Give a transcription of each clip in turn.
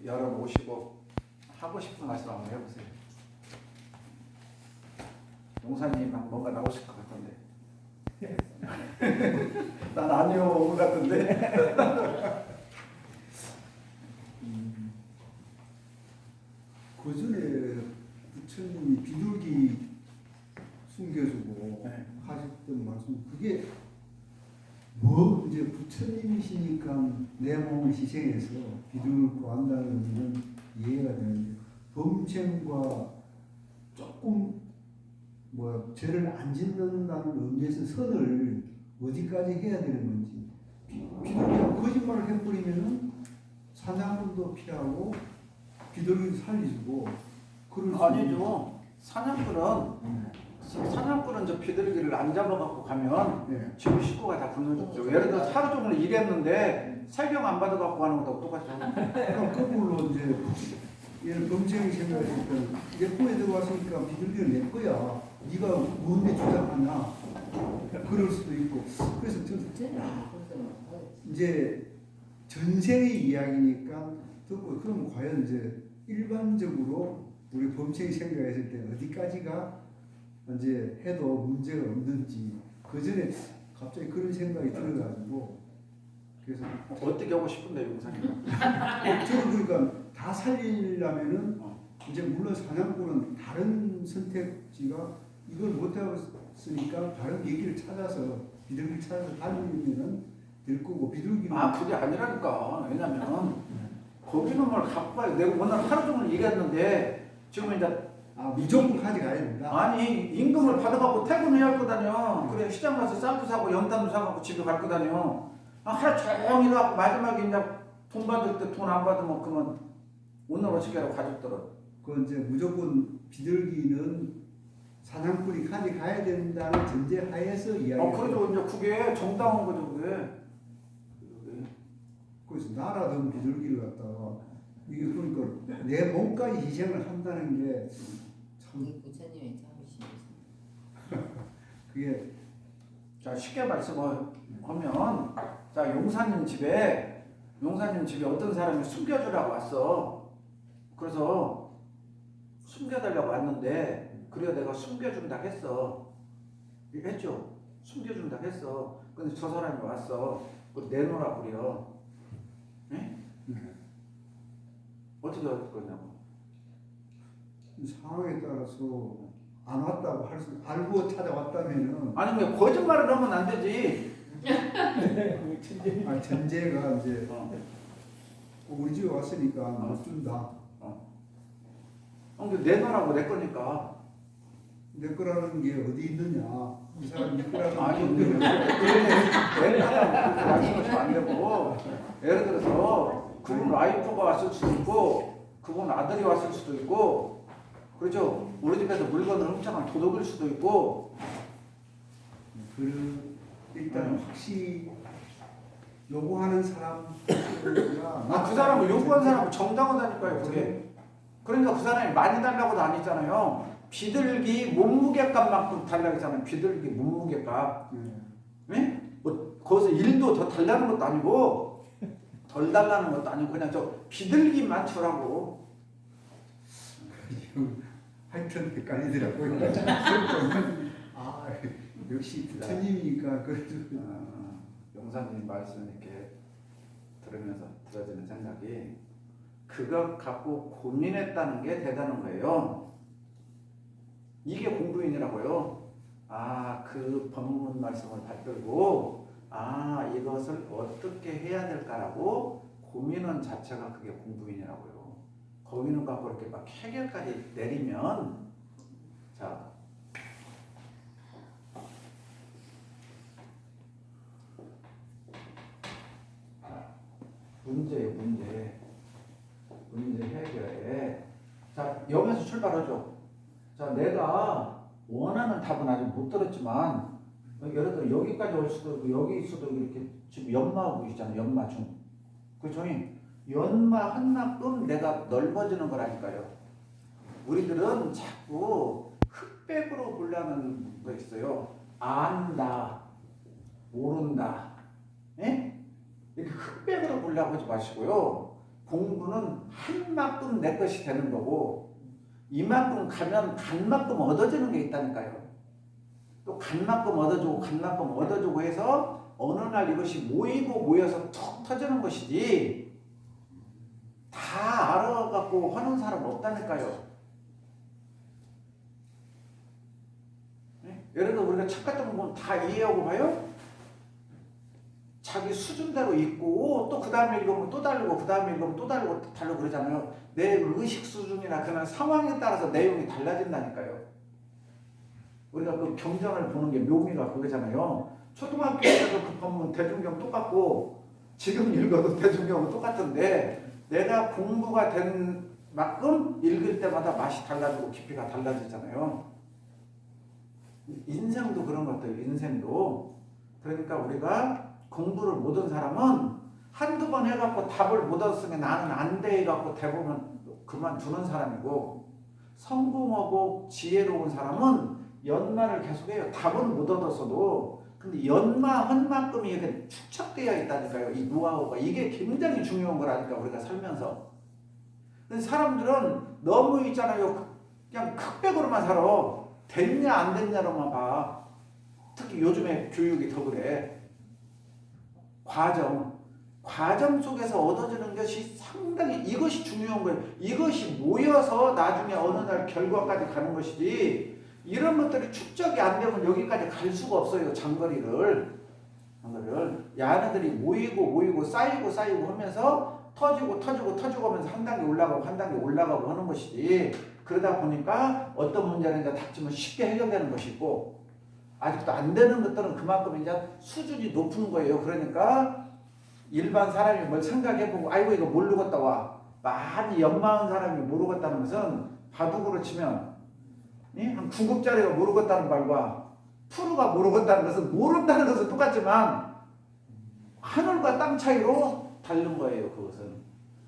열어보시고 하고 싶은 말씀 한번 해보세요. 용사님 뭔가 나오실 것 같은데. 난 아니요 온 것 같은데. 그 전에 부처님이 비둘기 숨겨주고 네. 하셨던 말씀, 그게 뭐 이제 부처님이시니까 내 몸을 희생해서 비둘기를 구한다는 것은 이해가 되는데, 범생과 조금 뭐 죄를 안 짓는다는 의미에서 선을 어디까지 해야 되는 건지, 비둘기가 거짓말을 해버리면은 사냥꾼도 피하고 비둘기도 살려주고 그럴 수 아니죠. 사냥꾼은 저 비둘기를 안 잡아갖고 가면 네. 지금 식구가 다 굶어졌죠. 예를 들어 하루 종일 일했는데 설명 안 받아갖고 가는 것도 똑같죠. 그럼 거꾸로 이제 얘는 범죄형이 생각했을 때는 내 코에 들어왔으니까 비둘기는 내 거야. 네가 뭔데 주장하냐. 그럴 수도 있고. 그래서 이제 전생의 이야기니까 듣고, 그럼 과연 이제 일반적으로 우리 범죄형이 생각했을 때 어디까지가 이제 해도 문제가 없는지, 그 전에 갑자기 그런 생각이 들어가지고, 그래서 어떻게 하고 싶은데 용사님? 저는 그러니까 다 살리려면은 이제 물론 사냥꾼은 다른 선택지가 이걸 못하겠으니까 다른 얘기를 찾아서 비둘기를 찾아서 달리면은 될 거고, 비둘기는 그게 아니라니까. 왜냐면 거기 놈을 갖고 가요. 내가 오늘 하루 종일 일했는데 지금 이제 무조건 가져가야 된다. 아니 임금을 받아갖고 퇴근해야 할 거다뇨. 그래 시장 가서 쌀도 사고 연탄도 사갖고 집에 갈 거다뇨. 하루 종일 일하고 마지막에 이제 돈 받을 때 돈 안 받으면 그러면 오늘 어떻게 하라고 가족들은. 그 이제 무조건 비둘기는 사냥꾼이 가져가야 된다는 전제 하에서 이야기. 그래도 이제 그게 정당한 거죠 그게. 그래서 나라든 비둘기를 갖다가 이게 그러니까 내 몸까지 희생을 한다는 게 참 부처님의 참으시죠. 그게 자 쉽게 말씀하면 자 용사님 집에 어떤 사람이 숨겨주라고 왔어. 그래서 숨겨달라고 왔는데 그래야 내가 숨겨준다 했어. 했죠. 숨겨준다 했어. 근데 저 사람이 왔어. 그걸 내놓으라고 그래요. 네? 어떻게 할 거냐고. 상황에 따라서 안 왔다고 할 수, 알고 찾아왔다면은 아니 왜 거짓말을 하면 안 되지. 전제가 이제 우리 집에 왔으니까 못 준다. 근데 내놔라고 내 거니까. 내 거라는 게 어디 있느냐? 이 사람 네 거라는 아니 게 내놔라고 말씀하시면 안 되고, 예를 들어서 그분 와이프가 왔을 수도 있고 그분 아들이 왔을 수도 있고, 그렇죠. 우리 집에서 물건을 훔쳐간 도둑일 수도 있고. 일단 확실히 요구하는 사람과 그 사람을 요구한 사람은 정당하다니까요 그게. 그러니까 그 사람이 많이 달라고도 안 했잖아요. 비둘기 몸무게값만큼 달라고 했잖아요. 비둘기 몸무게값. 네? 뭐 거기서 1도 더 달라는 것도 아니고 덜 달라는 것도 아니고 그냥 저 비둘기만 주라고. 하여튼 헷갈리더라고요. 역시 부처님이니까 그래도 용사님 말씀 이렇게 들으면서 들어지는 생각이, 그것 갖고 고민했다는 게 대단한 거예요. 이게 공부인이라고요. 그 법문 말씀을 받들고 이것을 어떻게 해야 될까라고 고민은 자체가 그게 공부인이라고요. 거기는 갖고 이렇게 막 해결까지 내리면, 자 문제 해결에, 자 여기서 출발하죠. 자 내가 원하는 답은 아직 못 들었지만 예를 들어 여기까지 올 수도 있고 여기 있어도 이렇게 지금 연마하고 있잖아요. 연마중. 그렇죠? 연마 한만큼 내가 넓어지는 거라니까요. 우리들은 자꾸 흑백으로 보려는 거 있어요. 안다, 모른다. 예? 이렇게 흑백으로 보려고 하지 마시고요. 공부는 한 만큼 내 것이 되는 거고 이만큼 가면 간만큼 얻어지는 게 있다니까요. 또 간만큼 얻어주고 간만큼 얻어주고 해서 어느 날 이것이 모이고 모여서 툭 터지는 것이지 다 알아갖고 하는 사람 없다니까요. 네? 예를 들어 우리가 책 같은 거 다 이해하고 봐요? 자기 수준대로 읽고 또 그 다음에 읽으면 또 다르고 그 다음에 읽으면 또 다르고 그러잖아요. 내 의식 수준이나 그런 상황에 따라서 내용이 달라진다니까요. 우리가 그 경전을 보는 게 묘미가 그거잖아요. 초등학교 때도 그 본문 대중경 똑같고 지금 읽어도 대중경은 똑같은데 내가 공부가 된 만큼 읽을 때마다 맛이 달라지고 깊이가 달라지잖아요. 인생도 그런 것 같아요. 인생도. 그러니까 우리가 공부를 못한 사람은 한두 번 해갖고 답을 못 얻었으면 나는 안 돼 해갖고 대부분 그만두는 사람이고 성공하고 지혜로운 사람은 연마를 계속해요. 답은 못 얻었어도 근데 연마한 만큼이 이렇게 축적되어 있다니까요. 이 노하우가 이게 굉장히 중요한 거라니까 우리가 살면서. 근데 사람들은 너무 있잖아요. 그냥 흑백으로만 살아. 됐냐 안 됐냐로만 봐. 특히 요즘에 교육이 더 그래. 과정 속에서 얻어지는 것이 상당히 이것이 중요한 거예요. 이것이 모여서 나중에 어느 날 결과까지 가는 것이지 이런 것들이 축적이 안 되면 여기까지 갈 수가 없어요. 장거리를. 야네들이 모이고 쌓이고 하면서 터지고 하면서 한 단계 올라가고 하는 것이지 그러다 보니까 어떤 문제는 이제 닥치면 쉽게 해결되는 것이고 아직도 안 되는 것들은 그만큼 이제 수준이 높은 거예요. 그러니까 일반 사람이 뭘 생각해보고 아이고 이거 모르겠다 와 많이 연마한 사람이 모르겠다는 것은 바둑으로 치면 한 9급짜리가 모르겠다는 말과 프로가 모르겠다는 것은 모른다는 것은 똑같지만 하늘과 땅 차이로 다른 거예요. 그것은.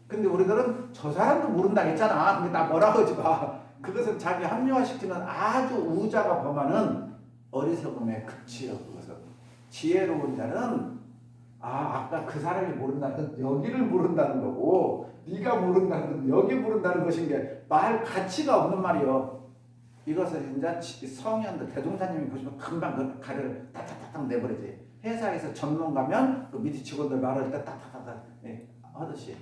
근데 우리들은 저 사람도 모른다 했잖아. 근데 나 뭐라고 하지 마. 그것은 자기 합리화시키는 아주 우자가 범하는 어리석음의 극치예요. 그것은. 지혜로운 자는 아까 그 사람이 모른다는 건 여기를 모른다는 거고 네가 모른다는 건 여기 모른다는 것인 게 말 가치가 없는 말이요. 이것을 이제 성현들 대종사님이 보시면 금방 그 가래를 딱딱딱 내버리지. 회사에서 전문가면 그 밑에 직원들 말할 때 딱딱딱 하듯이.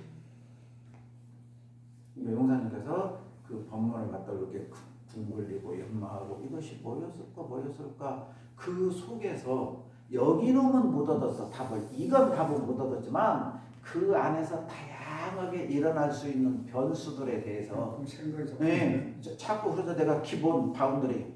용사님께서 그 법문을 갖다 이렇게 둥글리고 연마하고 이것이 뭐였을까 그 속에서 여기놈은 못 얻었어 답을. 이건 답을 못 얻었지만 그 안에서 다양하게 일어날 수 있는 변수들에 대해서 자꾸 그래서 내가 기본 바운더리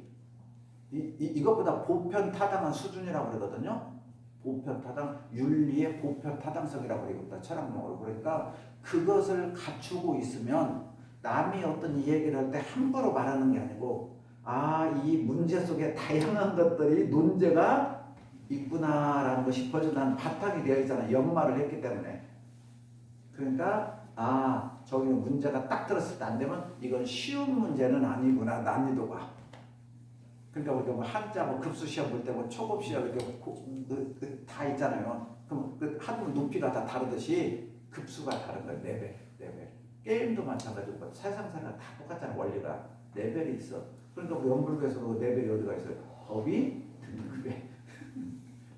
이것보다 보편타당한 수준이라고 그러거든요. 보편타당 윤리의 보편타당성이라고 그러거든요. 철학용어로. 그러니까 그것을 갖추고 있으면 남이 어떤 얘기를 할 때 함부로 말하는 게 아니고 이 문제 속에 다양한 것들이 논제가 있구나라는 것이 벌써 난 바탕이 되어 있잖아. 연마를 했기 때문에. 그러니까 저기는 문제가 딱 들었을 때 안 되면 이건 쉬운 문제는 아니구나. 난이도가. 그러니까 우리가 뭐 한자 뭐 급수 시험 볼 때 뭐 초급 시험 이렇게 다 있잖아요. 그럼 그 한 높이가 다 다르듯이 급수가 다른 거예요. 레벨. 게임도 마찬가지고 뭐 세상사가 다 똑같잖아요. 원리가 레벨이 있어. 그러니까 우리 연불교에서도 레벨이 어디가 있어요? 법이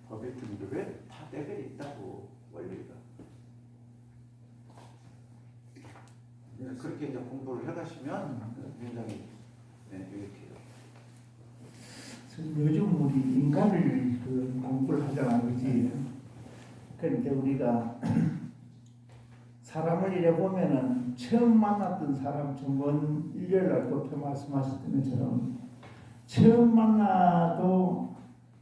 등급에 다 레벨이 있다고 원리가. 그렇게 이제 공부를 해가시면 굉장히 유익해요. 요즘 우리 인간을 공부를 하잖아, 그렇지? 그런데 우리가 사람을 이래 보면은 처음 만났던 사람, 전번 일요일날 교표 말씀하셨던 것처럼 처음 만나도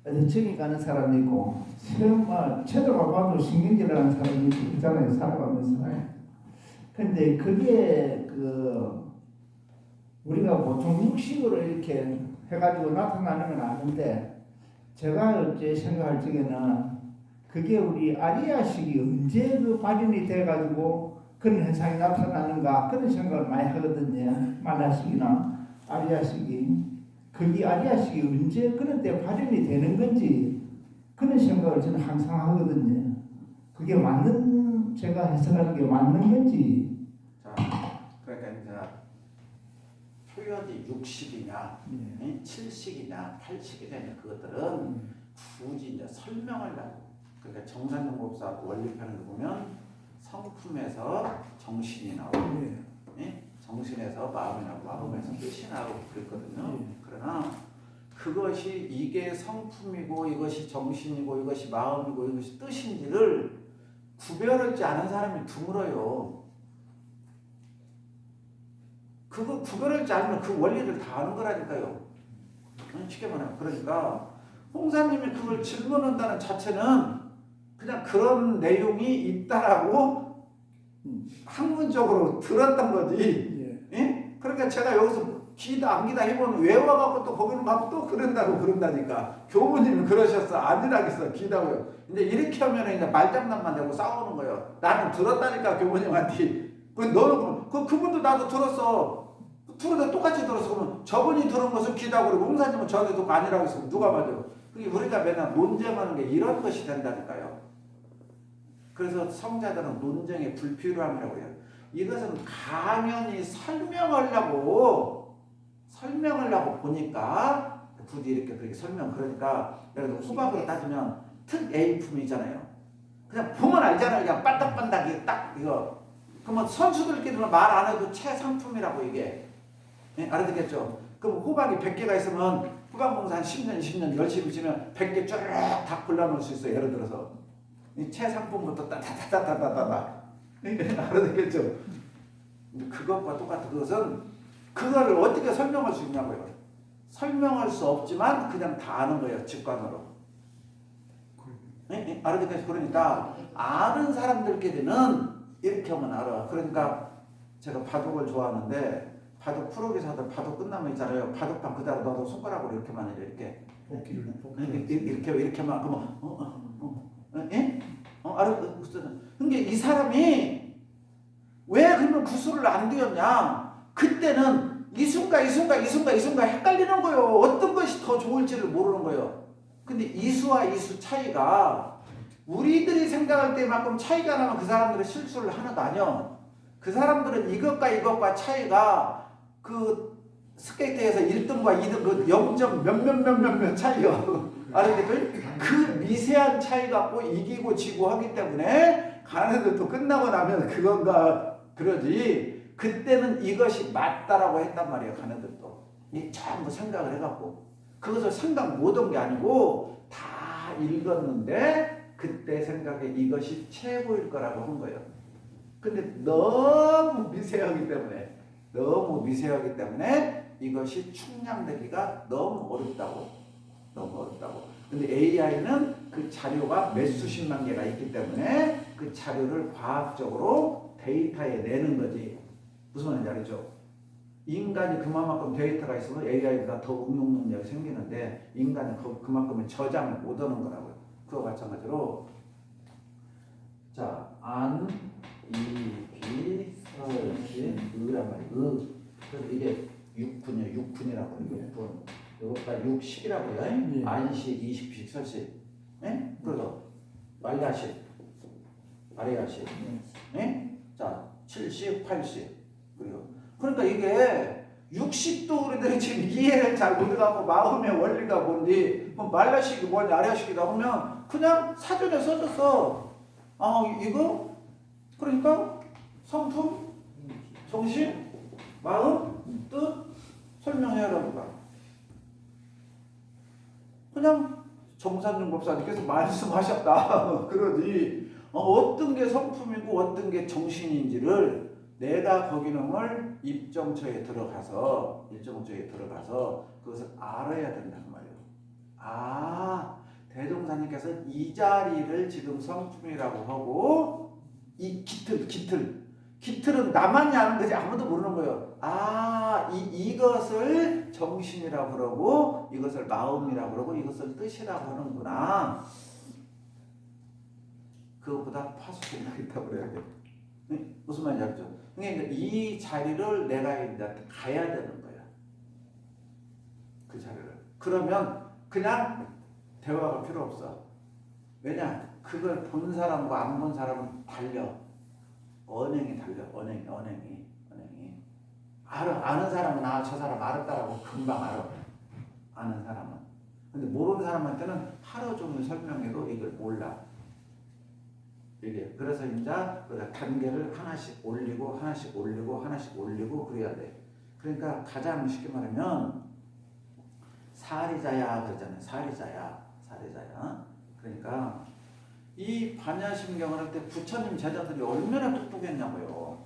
정이 가는 사람이 있고 처음 쳐다봐도 신경질하는 사람이 있잖아요, 살아가면서. 근데 그게 우리가 보통 육식으로 이렇게 해가지고 나타나는 건 아는데 제가 어째 생각할 적에는 그게 우리 아리아식이 언제 발현이 돼가지고 그런 현상이 나타나는가 그런 생각을 많이 하거든요. 만화식이나 아리아식이. 그게 아리아식이 언제 그런 때 발현이 되는 건지 그런 생각을 저는 항상 하거든요. 그게 제가 해석하는 게 맞는 건지 표현이 60이냐, 예. 70이냐, 80이냐 그것들은 굳이 이제 설명을 하고 그러니까 정산용법사 원리편을 보면 성품에서 정신이 나오고 정신에서 마음이 나오고 마음에서 뜻이 나오고 그랬거든요. 그러나 그것이 이게 성품이고 이것이 정신이고 이것이 마음이고 이것이 뜻인지를 구별하지 않은 사람이 드물어요. 그거 구별하지 않으면 그 원리를 다 아는 거라니까요. 쉽게 말하면 그러니까 홍사님이 그걸 질문한다는 자체는 그냥 그런 내용이 있다라고 학문적으로 들었던 거지. 예? 그러니까 제가 여기서 기다 안 기다 해보면 외워갖고 또 거기는 가고 또 그런다니까. 교부님이 그러셨어. 아니라겠어. 기다고요. 근데 이렇게 하면 이제 말장난만 되고 싸우는 거예요. 나는 들었다니까 교부님한테. 너는 그분도 나도 들었어. 둘다 똑같이 들었어. 그러면 저분이 들은 것을 기다고 그러고 홍사님은 저한테 듣고 아니라고 했으면 누가 맞아요? 그게 우리가 맨날 논쟁하는 게 이런 것이 된다니까요. 그래서 성자들은 논쟁의 불필요함이라고 해요. 이것은 강연히 설명하려고 보니까 굳이 이렇게 그렇게 그러니까 예를 들어 호박으로 따지면 특 A품이잖아요. 그냥 보면 알잖아요. 그냥 반딱반딱 이게 딱 이거. 그러면 선수들끼리는 말 안 해도 최상품이라고 이게. 네? 알아듣겠죠? 그럼 호박이 100개가 있으면 호박농사 한 10년, 20년 열심히 지면 100개 쫙 다 골라놓을 수 있어요. 예를 들어서. 이 최상품부터 따다다다다다다. 알아듣겠죠? 그것과 똑같은 그것은 그거를 어떻게 설명할 수 있냐고요. 설명할 수 없지만 그냥 다 아는 거예요. 직관으로. 네? 알아듣겠죠? 그러니까 아는 사람들끼리는 이렇게 하면 알아. 그러니까 제가 바둑을 좋아하는데 바둑 프로기사들 바둑 끝나면 있잖아요. 바둑판 그대로 넣어도 손가락으로 이렇게만 해요. 이렇게만 그러면 예? 알아듣겠어요? 그러니까 이 사람이 왜 그러면 구슬을 안 뒤었냐? 그때는 이 순간 헷갈리는 거예요. 어떤 것이 더 좋을지를 모르는 거예요. 근데 이수와 이수 차이가 우리들이 생각할 때만큼 차이가 나면 그 사람들은 실수를 하나도 아니요. 그 사람들은 이것과 차이가 그 스케이트에서 1등과 2등 그 0점 몇몇 차이요. 알아듣겠죠? 그 미세한 차이 갖고 이기고 지고 하기 때문에 가는데도 끝나고 나면 그건가 그러지. 그때는 이것이 맞다라고 했단 말이에요. 가는데도 이 전부 생각을 해갖고 그것을 생각 못한 게 아니고 다 읽었는데 그때 생각에 이것이 최고일 거라고 한 거예요. 근데 너무 미세하기 때문에 이것이 충량되기가 너무 어렵다고. 근데 AI는 그 자료가 몇 수십만 개가 있기 때문에 그 자료를 과학적으로 데이터에 내는 거지. 무슨 말인지 알죠? 인간이 그만큼 데이터가 있으면 AI보다 더 응용 능력이 생기는데 인간은 그만큼의 저장을 못 하는 거라고요. 그와 마찬가지로 자, 안, 이, 비, 설, 신, 의란 말이에요. 그래서 이게 6분이라고 해요. 6분. 이것가 60이라고요. 안시, 이식식, 설식. 예? 그래서 말야식, 아래야식. 예? 자, 70, 80. 그러니까 이게 60도 우리들이 지금 이해를 잘 못해갖고 마음의 원리가 뭔지 말야식이 뭐니 아래야식이다 하면 그냥 사전에 써줬어. 이거 그러니까 성품, 정신, 마음, 뜻 설명해야 하니까 그냥 정산용 법사님께서 말씀하셨다 그러지 어떤 게 성품이고 어떤 게 정신인지를 내가 거기는 입정처에 들어가서 그것을 알아야 된단 말이에요. 대종사님께서 이 자리를 지금 성품이라고 하고 이 깃틀은 나만이 아는 거지 아무도 모르는 거예요. 이것을 정신이라고 그러고 이것을 마음이라고 그러고 이것을 뜻이라고 하는구나. 그것보다 파수기가 있다고 그래야 돼. 무슨 말인지 알죠? 그러니까 이 자리를 내가 이제 가야 되는 거야. 그 자리를. 그러면 그냥 대화가 필요 없어. 왜냐? 그걸 본 사람과 안 본 사람은 달려. 언행이 달려. 언행이. 아는 사람은 저 사람 알았다라고 금방 알아. 아는 사람은. 근데 모르는 사람한테는 하루 종일 설명해도 이걸 몰라. 이게 그래서 이제 단계를 하나씩 올리고 하나씩 올리고 하나씩 올리고 그래야 돼. 그러니까 가장 쉽게 말하면 사리자야 그러잖아요. 사리자야. 그러니까 이 반야심경을 할 때 부처님 제자들이 얼마나 똑똑했냐고요.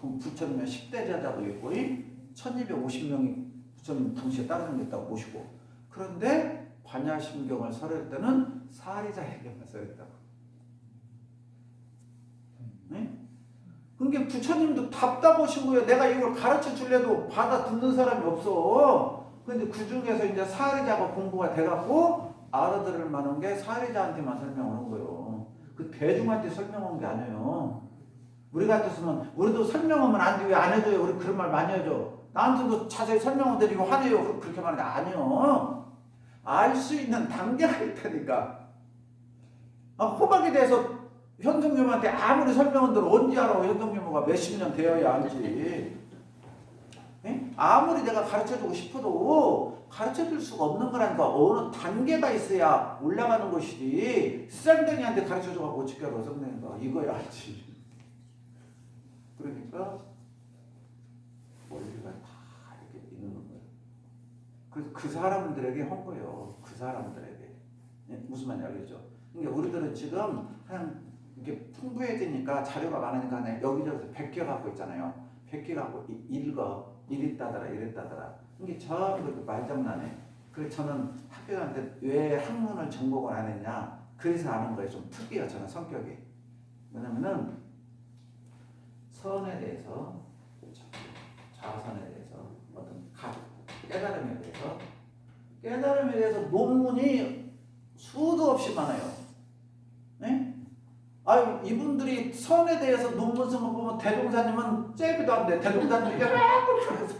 그럼 부처님의 10대 제자도 있고 1250명이 부처님 당시에 따르는 게 있다고 보시고, 그런데 반야심경을 설할 때는 사리자에게만 설했다고. 네? 그러니까 부처님도 답답하신 거예요. 내가 이걸 가르쳐 줄래도 받아 듣는 사람이 없어. 근데 그 중에서 이제 사리자가 공부가 돼갖고 알아들을 만한 게 사리자한테만 설명하는 거예요. 그 대중한테 설명한 게 아니에요. 우리 같았으면 우리도 설명하면 안 돼. 왜 안 해줘요? 우리 그런 말 많이 해줘. 나한테도 자세히 설명해드리고 하네요. 그렇게 말하는 게 아니에요. 알 수 있는 단계가 있다니까. 호박에 대해서 현성님한테 아무리 설명한대로 언제 알아? 현성님가 몇십 년 되어야 알지. 에? 아무리 내가 가르쳐주고 싶어도 가르쳐줄 수가 없는 거라니까. 어느 단계가 있어야 올라가는 것이지 쌍둥이한테 가르쳐줘갖고 어떻게 알아? 쌍둥이가 이거야 알지. 그러니까 원리가 다 이렇게 있는 거예요. 그래서 그 사람들에게 한 거예요. 그 사람들에게. 무슨 말인지 알겠죠? 그러니까 우리들은 지금 그냥 이렇게 풍부해지니까 자료가 많으니까 여기저기서 100개 갖고 있잖아요. 100개 갖고 읽어. 이랬다더라. 이게 전부 말장난해. 그래서 저는 학교 다닐 때 왜 학문을 전공을 안 했냐. 그래서 아는 거예요. 좀 특이해요. 저는 성격이. 왜냐면은 선에 대해서, 자선에 대해서, 어떤 깨달음에 대해서 논문이 수도 없이 많아요. 네? 아유, 이분들이 선에 대해서 논문 쓴 거 보면 대종사님은 째비도 안 돼. 대종사님이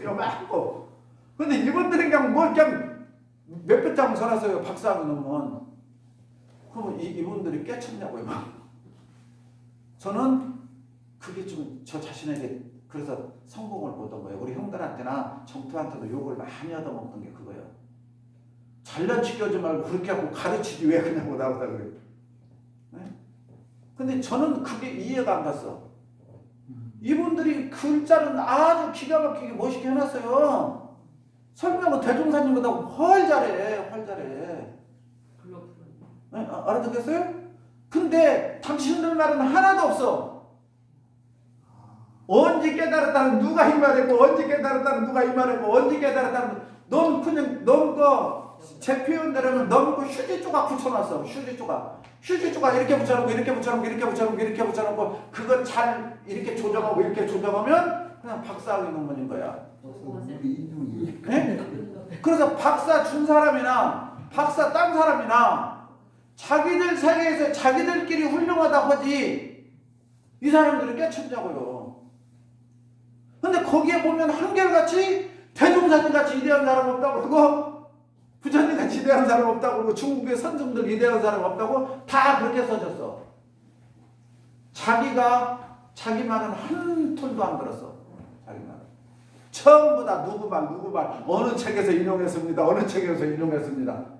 요만하고. 근데 이분들은 그냥 몇백 장 써놨어요. 박사학위 논문. 그러면 이분들이 깨쳤냐고요. 저는 그게 좀 저 자신에게 그래서 성공을 보던 거예요. 우리 형들한테나 정투한테도 욕을 많이 얻어먹던 게 그거예요. 잘난 척하지 말고 그렇게 하고 가르치지 왜 그냥 나오다 그래요. 네? 근데 저는 그게 이해가 안 갔어. 이분들이 글자는 아주 기가 막히게 멋있게 해놨어요. 설명은 대종사님보다 훨 잘해. 네? 알아듣겠어요? 근데 당신들 말은 하나도 없어. 언제 깨달았다는 누가 이 말했고, 언제 깨달았다는 누가 이 말했고, 언제 깨달았다는 넌 그냥 제 표현대로는 너무 휴지 조각 붙여놨어. 휴지 조각 이렇게 붙여놓고 그거 잘 이렇게 조정하고 이렇게 조정하면 그냥 박사학위 논문인 거야. 네? 그래서 박사 준 사람이나 박사 딴 사람이나 자기들 세계에서 자기들끼리 훌륭하다고 하지 이 사람들은 깨쳤냐고요. 근데 거기에 보면 한결같이 대종사님같이 위대한 사람 없다고 그러고 부처님같이 위대한 사람 없다고 그러고 중국의 선생들 위대한 사람 없다고 다 그렇게 써졌어. 자기 말은 한 톤도 안 들었어. 자기 말은 전부 다 누구 말 어느 책에서 인용했습니다.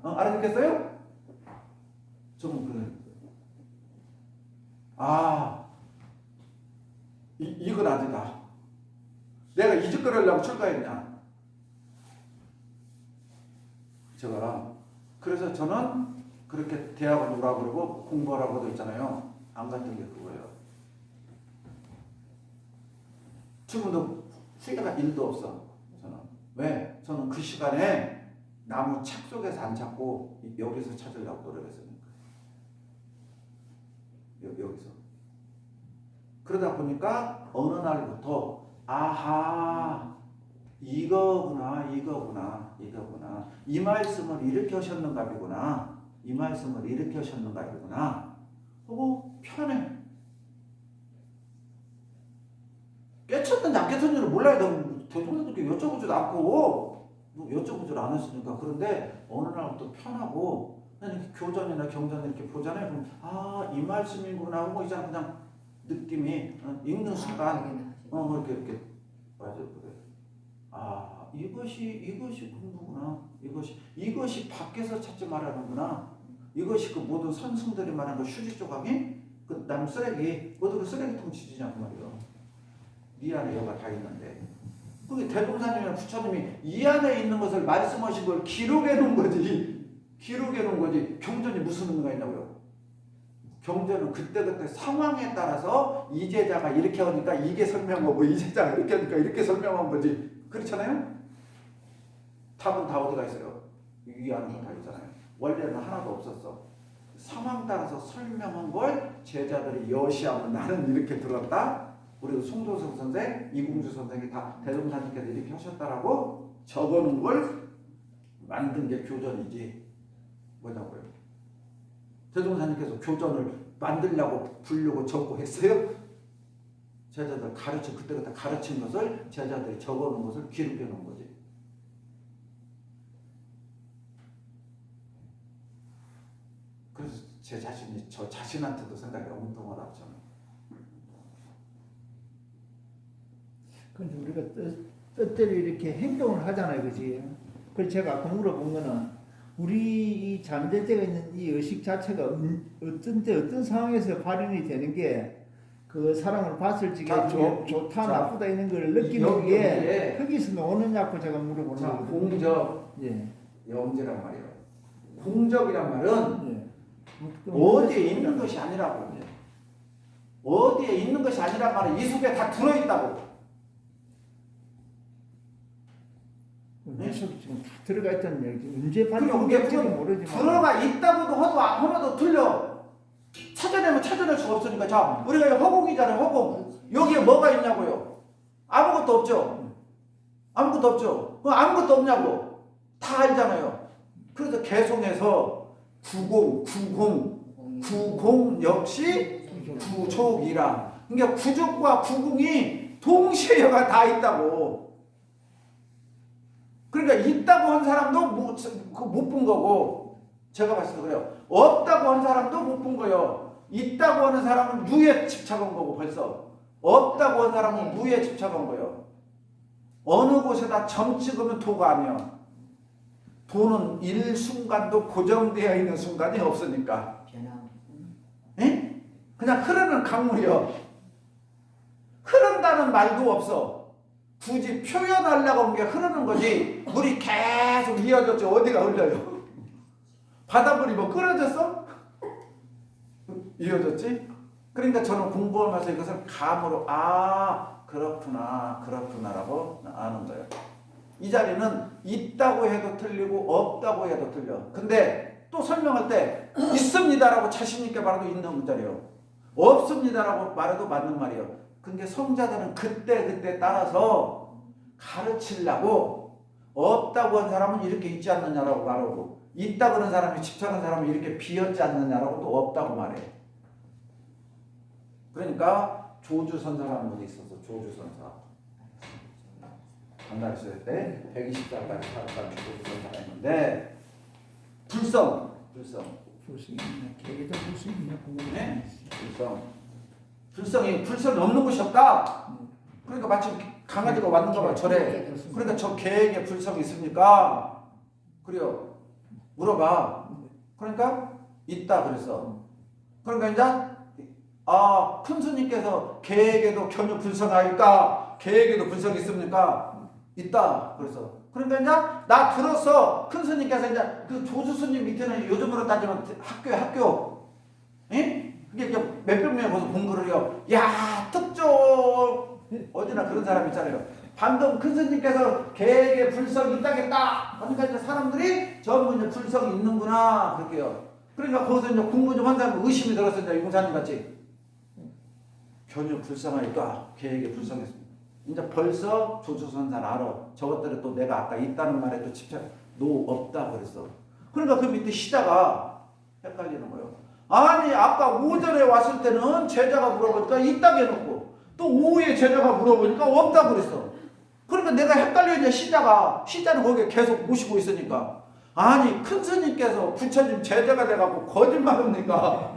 알아듣겠어요? 좀 그래. 이건 아니다. 내가 이 짓거리 하려고 출가했냐. 그래서 저는 그렇게 대학을 오라고 그러고 공부하라고도 있잖아요. 안 갔던 게 그거예요. 지금도 후회가 1도 없어. 저는. 왜? 저는 그 시간에 나무 책 속에서 안 찾고 여기서 찾으려고 노력했으니까. 여기서. 그러다 보니까 어느 날부터 아하 이거구나 이 말씀을 이렇게 하셨는가 보구나 하고 편해. 깨쳤든지 안 깨쳤는지를 몰라야 되고 대통령들께 여쭤보지도 않고 여쭤보지를 않았으니까. 그런데 어느 날부터 편하고 그냥 교전이나 경전 이렇게 보잖아요. 그럼 이 말씀이구나 하고 이제 그냥 느낌이 읽는 순간 이렇게 맞아요. 그래. 이것이 공부구나. 이것이 밖에서 찾지 말라는구나. 이것이 그 모든 선승들이 말하는 그 휴지 조각이 그 남 쓰레기 모두 그 쓰레기통 치지냐고 말이요. 네 안에 여가 다 있는데. 그게 대종사님이나 부처님이 이 안에 있는 것을 말씀하신 걸 기록해 놓은 거지. 기록해 놓은 거지. 경전이 무슨 의미가 있냐고요. 경전은 그때그때 상황에 따라서 이 제자가 이렇게 하니까 이게 설명하고 이 제자가 이렇게 하니까 이렇게 설명한 거지. 그렇잖아요? 답은 다 어디가 있어요? 이 안에 다 있잖아요. 원래는 하나도 없었어. 상황 따라서 설명한 걸 제자들이 여시하면 나는 이렇게 들었다. 우리 송도석 선생, 이공주 선생이 다 대종사님께서 이렇게 하셨다라고 적어놓은 걸 만든 게 교전이지. 뭐냐고요? 대종사님께서 교전을 만들려고 부르려고 적고 했어요? 제자들 그때그때 가르친 것을 제자들이 적어놓은 것을 기록해 놓은 거지. 그래서 저 자신한테도 생각이 엉뚱하다고 저는. 근데 우리가 뜻대로 이렇게 행동을 하잖아요, 그지? 그래서 제가 아까 물어본 거는 우리 이 잠재되어 있는 이 의식 자체가 어떤 때 어떤 상황에서 발현이 되는 게 그 사람을 봤을 적에 좋다 나쁘다 있는 걸 느끼는 게 거기서 나오느냐고 제가 물어보는 거예요. 공적, 예. 영재란 말이에요. 공적이란 말은 예. 어디에 있는 것이 아니라고. 어디에 있는 것이 아니란 말은 이 속에 다 들어있다고. 이 속에 지금 다 들어가 있다는 얘기지. 언제 그게 발현될지 모르지만 들어가 있다고도 하나도 틀려. 찾아내면 찾아낼 수가 없으니까. 자, 우리가 허공이잖아요. 허공. 여기에 뭐가 있냐고요. 아무것도 없죠. 아무것도 없죠. 아무것도 없냐고. 다 알잖아요. 그래서 개송해서 90 역시 구족이라. 그러니까 구족과 구공이 동시에 여가 다 있다고. 그러니까 있다고 한 사람도 못 본 거고, 제가 봤을 때 그래요. 없다고 한 사람도 못 본 거예요. 있다고 하는 사람은 무에 집착한 거고 벌써. 없다고 한 사람은 무에 집착한 거예요. 어느 곳에다 점 찍으면 도가 아니야. 도는 일순간도 고정되어 있는 순간이 없으니까. 에? 그냥 흐르는 강물이요. 흐른다는 말도 없어. 굳이 표현하려고 한 게 흐르는 거지. 물이 계속 이어졌죠. 어디가 흘려요? 바닷물이 뭐 끓어졌어? 이어졌지? 그러니까 저는 공부하면서 이것을 감으로 그렇구나라고 아는 거예요. 이 자리는 있다고 해도 틀리고 없다고 해도 틀려. 근데 또 설명할 때 있습니다라고 자신 있게 말해도 있는 자리요. 없습니다라고 말해도 맞는 말이에요. 근데 성자들은 그때 따라서 가르치려고 없다고 한 사람은 이렇게 있지 않느냐라고 말하고 있다고 하는 사람이 집착한 사람은 이렇게 비었지 않느냐라고 또 없다고 말해. 그러니까 조주선사라는 분이 있어서 조주선사. 강남 있을 때 120살까지 살았다는 조주선사가 있는데 불성. 개개도 불성이 있냐 네? 불성이 없는 곳이 없다. 그러니까 마치 강아지가 왔는가 봐 절에. 그러니까 저 개에게 불성이 있습니까? 그래요. 물어봐. 그러니까 있다 그랬어. 그러니까 이제 큰 스님께서 개에게도 견유 불성하니까 개에게도 불성이 있습니까? 있다 그래서. 그러니까 이제 나 들었어. 큰 스님께서 이제 그 조주 스님 밑에는 요즘으로 따지면 학교. 예? 그게 몇백 명이 벌써 공부를 해요. 야 특종 어디나 그런 사람 있잖아요. 방금 큰 스님께서 개에게 불성이 있다겠다. 그러니까 이제 사람들이 전부 이제 불성이 있는구나 그렇게요. 그러니까 거기서 이제 공부 좀 한다면 의심이 들었어. 이제 이공사님 같이 견유 불성하니까 개에게 불성했습니다. 이제 벌써 조주선사는 알아. 저것들은 또 내가 아까 있다는 말에 또 집착 없다 그랬어. 그러니까 그 밑에 시자가 헷갈리는 거예요. 아니 아까 오전에 왔을 때는 제자가 물어보니까 있다고 해놓고 또 오후에 제자가 물어보니까 없다고 그랬어. 그러니까 내가 헷갈려 이제 시자는 거기에 계속 모시고 있으니까. 아니 큰 스님께서 부처님 제자가 돼갖고 거짓말합니까?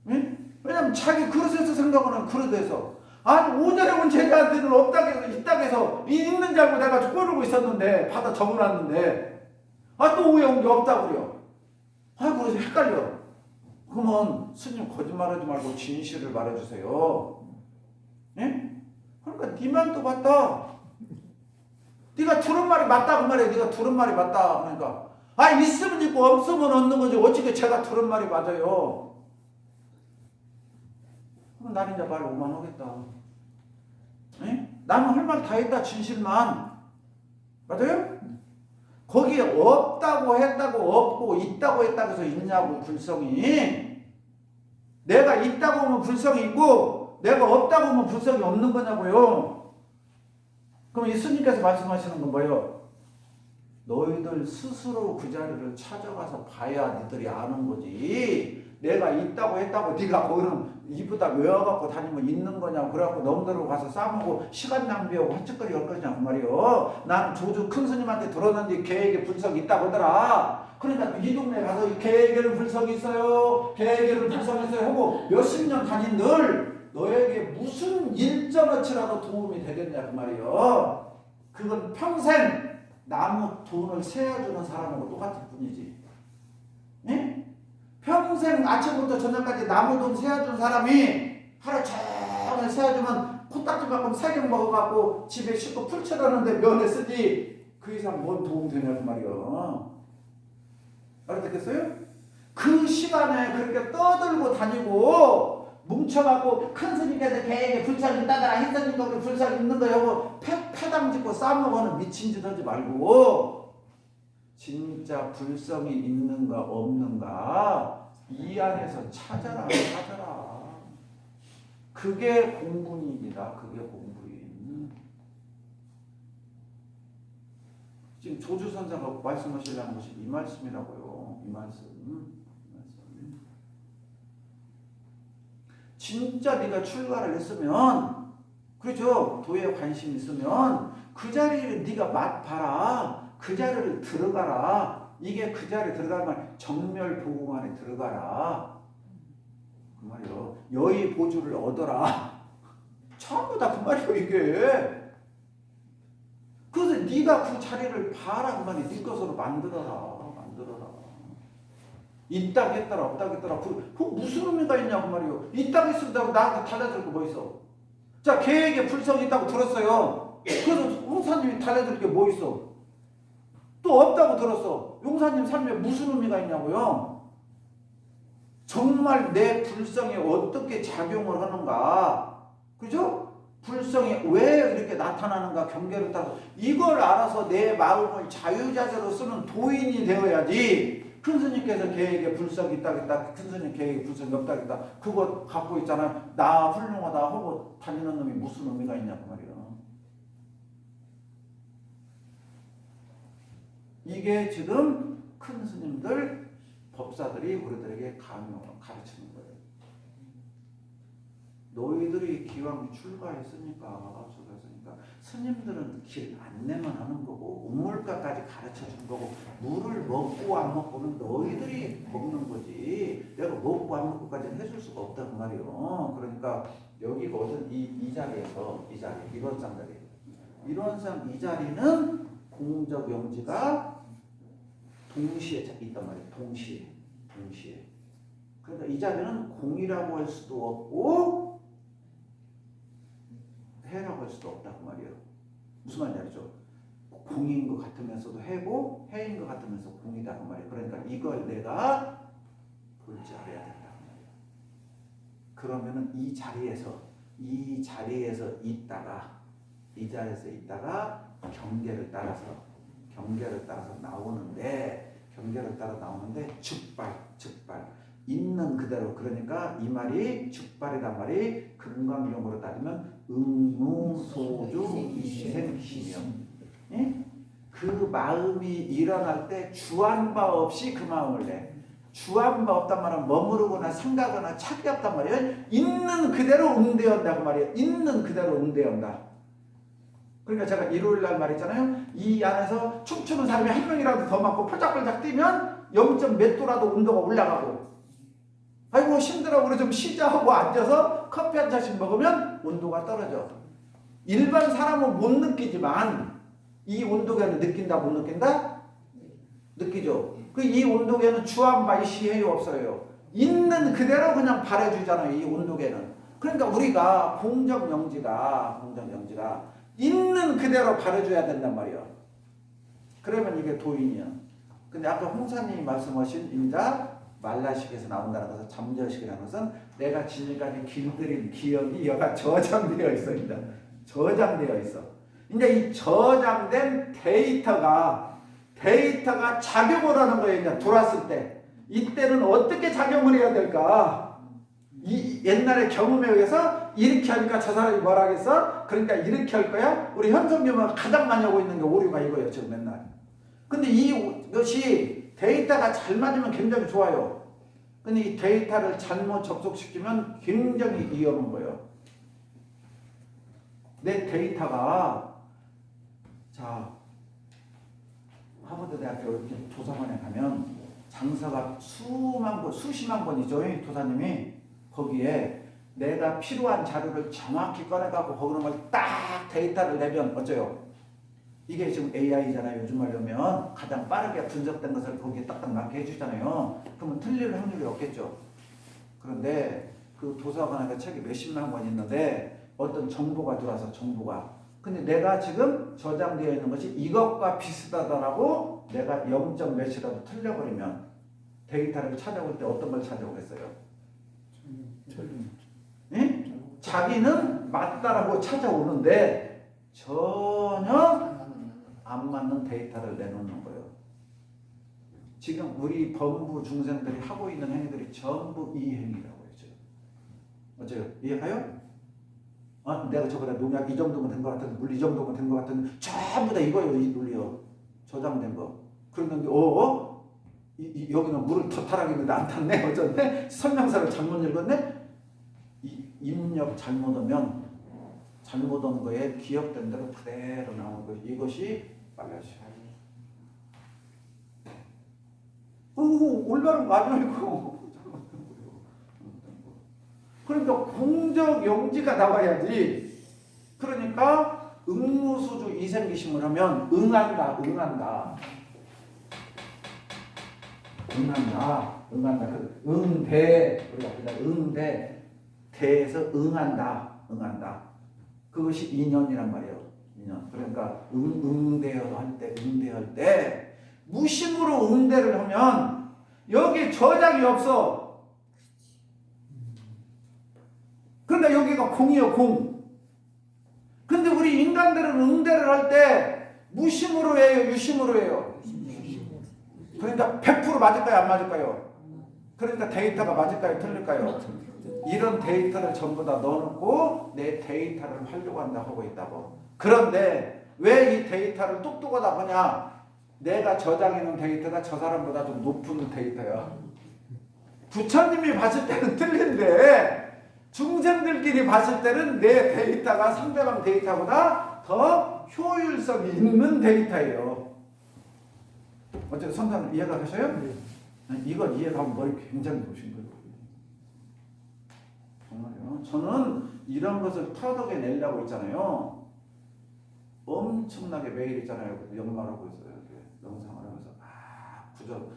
응? 왜냐면 자기 그릇에서 생각하는 그릇에서 아니 5절에 온 제자들은 없다고 해서 있다고 해서 있는 줄 알고 내가 꼬르고 있었는데 받아 적어놨는데 또 왜 온 게 없다고 그래요. 그래서 헷갈려. 그러면 스님 거짓말하지 말고 진실을 말해주세요. 예? 그러니까 네 말도 맞다. 네가 들은 말이 맞다 그 말이야. 네가 들은 말이 맞다. 그러니까 있으면 있고 없으면 없는 거지. 어찌게 제가 들은 말이 맞아요. 그럼 나는 이제 말 오만하겠다. 예? 나는 할 말 다 했다. 진실만. 맞아요? 거기에 없다고 했다고 없고 있다고 했다고 해서 있냐고 불성이. 내가 있다고 하면 불성이 있고 내가 없다고 하면 불성이 없는 거냐고요. 그럼 이 스님께서 말씀하시는 건 뭐예요? 너희들 스스로 그 자리를 찾아가서 봐야 니들이 아는 거지. 내가 있다고 했다고 네가 거기는 이쁘다 외워갖고 다니면 있는 거냐고 그래갖고 놈들하고 가서 싸먹고 시간 낭비하고 헛짓거리 할 거냐 그 말이요. 나는 조주 큰 스님한테 들었는데 계획에 불성이 있다고 하더라. 그러니까 이 동네 가서 계획에는 불성이 있어요. 계획에는 불성이 있어요 하고 몇십 년 다닌 늘 너에게 무슨 일정어치라도 도움이 되겠냐 그 말이요. 그건 평생 나무 돈을 세어주는 사람하고 똑같은 뿐이지. 예? 평생 아침부터 저녁까지 나무 돈 세어준 사람이 하루 종일 세어주면 코딱지만큼 3개 먹어갖고 집에 싣고 풀 쳐다는데 면에 쓰지 그 이상 뭔 도움 되냐고 말이야. 알아듣겠어요? 그 시간에 그렇게 떠들고 다니고 뭉쳐갖고 큰 스님께서 계획에 불상이 있다더라 했으니까 우리 불상 있는 거 하고 패당 짓고 싸먹어는 미친 짓 하지 말고 진짜 불성이 있는가 없는가 이 안에서 찾아라. 그게 공부입니다. 그게 공부인. 지금 조주 선생하고 말씀하시려는 것이 이 말씀이라고요. 이 말씀. 진짜 네가 출가를 했으면 그렇죠. 도에 관심 있으면 그 자리를 네가 맛봐라. 그 자리를 들어가라. 이게 그 자리에 들어가면 정멸보궁 안에 들어가라. 그 말이요. 여의 보주를 얻어라. 전부 다 그 말이요 이게. 그래서 네가 그 자리를 봐라 그 말이 네 것으로 만들어라. 있다고 했더라 없다고 했더라. 그 무슨 의미가 있냐 그 말이요. 있다고 했으면 나한테 달라질 거 뭐 있어. 자 계획에 불성이 있다고 들었어요. 그래서 용사님이 달라질 게 뭐 있어. 또 없다고 들었어. 용사님 삶에 무슨 의미가 있냐고요. 정말 내 불성이 어떻게 작용을 하는가. 그죠? 불성이 왜 이렇게 나타나는가 경계를 따라서 이걸 알아서 내 마음을 자유자재로 쓰는 도인이 되어야지. 큰 스님께서 계획에 불성이 있다겠다. 큰 스님 계획에 불성이 없다겠다. 그거 갖고 있잖아. 나 훌륭하다 하고 다니는 놈이 무슨 의미가 있냐고 말이야. 이게 지금 큰 스님들 법사들이 우리들에게 가르치는 거예요. 너희들이 기왕 출가했으니까 스님들은 길 안내만 하는 거고 우물가까지 가르쳐준 거고 물을 먹고 안 먹고는 너희들이 먹는 거지 내가 먹고 안 먹고까지는 해줄 수가 없단 말이에요. 그러니까 여기거든 이 자리에서 이 자리 일원상 자리 일원상 이 자리는 공적 영지가 동시에 있단 말이에요. 동시에. 그러니까 이 자리는 공이라고 할 수도 없고 해라고 할 수도 없다 그 말이에요. 무슨 말인지 알죠? 공인 것 같으면서도 해고 해인 것 같으면서 공이다 그 말이에요. 그러니까 이걸 내가 볼 줄 알아야 된다 그 말이에요. 그러면은 이 자리에서 있다가 경계를 따라서 나오는데 즉발 있는 그대로. 그러니까 이 말이 즉발이란 말이 금강경으로 따지면 응무소주 이생시며 예? 그 마음이 일어날 때 주한 바 없이 그 마음을 내. 주한 바 없단 말은 머무르거나 생각하거나 찾기 없단 말이에요. 있는 그대로 응대한다 그 말이에요. 있는 그대로 응대한다. 그러니까 제가 일요일 날 말했잖아요. 이 안에서 춤추는 사람이 1명이라도 더 많고 펄짝펄짝 뛰면 0. 몇 도라도 온도가 올라가고 아이고 힘들어 우리 좀 쉬자 하고 앉아서 커피 한 잔씩 먹으면 온도가 떨어져. 일반 사람은 못 느끼지만 이 온도계는 느낀다 못 느낀다? 느끼죠. 그 이 온도계는 주한바이 시해요 없어요. 있는 그대로 그냥 발해주잖아요. 이 온도계는. 그러니까 우리가 공정영지가 있는 그대로 발해줘야 된단 말이에요. 그러면 이게 도인이야. 근데 아까 홍사님이 말씀하신 인자 말라식에서 나온다는 것은 잠재의식이라는 것은 내가 지금까지 길들인 기억이 여가 저장되어 있습니다. 저장되어 있어. 이제 이 저장된 데이터가 작용을 하는 거예요. 이제 돌았을 때 이때는 어떻게 작용을 해야 될까? 이 옛날의 경험에 의해서 이렇게 하니까 저 사람이 뭐라 하겠어? 그러니까 이렇게 할 거야? 우리 현성님은 가장 많이 하고 있는 게 오류가 이거예요. 지금 맨날. 근데 이것이 데이터가 잘 맞으면 굉장히 좋아요. 근데 이 데이터를 잘못 접속시키면 굉장히 위험한 거예요. 내 데이터가 자 하버드 대학교 이렇게 도서관에 가면 장사가 수십만 권이죠. 도사님이 거기에 내가 필요한 자료를 정확히 꺼내갖고 거기는 걸 딱 데이터를 내면 어쩌요? 이게 지금 AI잖아요. 요즘 말로면 가장 빠르게 분석된 것을 거기에 딱딱 맞게 해주잖아요. 그러면 틀릴 확률이 없겠죠. 그런데 그 도서관에 책이 몇십만 권 있는데 어떤 정보가 들어와서 근데 내가 지금 저장되어 있는 것이 이것과 비슷하다라고 내가 0. 몇이라도 틀려버리면 데이터를 찾아올 때 어떤 걸 찾아오겠어요? 예? 자기는 맞다라고 찾아오는데 전혀 안 맞는 데이터를 내놓는 거예요. 지금 우리 법무 중생들이 하고 있는 행위들이 전부 이 행위라고 했죠. 어째요? 이해가요? 내가 저번에 농약 이 정도면 된 것 같은 물 이 정도면 된 것 같은 전부 다 이거예요. 이 논리요. 저장된 거. 그런데 여기는 물을 더 타락했는데 안 탔네. 어쩐데? 설명서를 잘못 읽었네? 입력 잘못하면 잘못한 거에 기억된 대로 그대로 나오는 거. 이것이 빨라져요. 올바른 거 아니고. 그러니까 공적 용지가 나와야지. 그러니까 응무수주 이생기심을 하면 응한다. 응대 우리가 응대 대에서 응한다. 그것이 인연이란 말이에요. 인연. 그러니까 응대할 때 무심으로 응대를 하면 여기 저장이 없어. 그러니까 여기가 공이요, 공. 근데 우리 인간들은 응대를 할 때 무심으로 해요, 유심으로 해요? 그러니까 100% 맞을까요, 안 맞을까요? 그러니까 데이터가 맞을까요, 틀릴까요? 이런 데이터를 전부 다 넣어놓고 내 데이터를 활용한다 하고 있다고. 그런데 왜 이 데이터를 똑똑하다 보냐? 내가 저장해놓은 데이터가 저 사람보다 좀 높은 데이터야. 부처님이 봤을 때는 틀린데 중생들끼리 봤을 때는 내 데이터가 상대방 데이터보다 더 효율성이 있는 데이터예요. 어쨌든 선생님 이해가 되셔요? 네. 이걸 이해가면 머리 굉장히 좋으신 거예요. 정말요. 저는 이런 것을 터득해 내려고 있잖아요. 엄청나게 매일 있잖아요. 연말하고 있어요. 이렇게 영상을 하면서 구조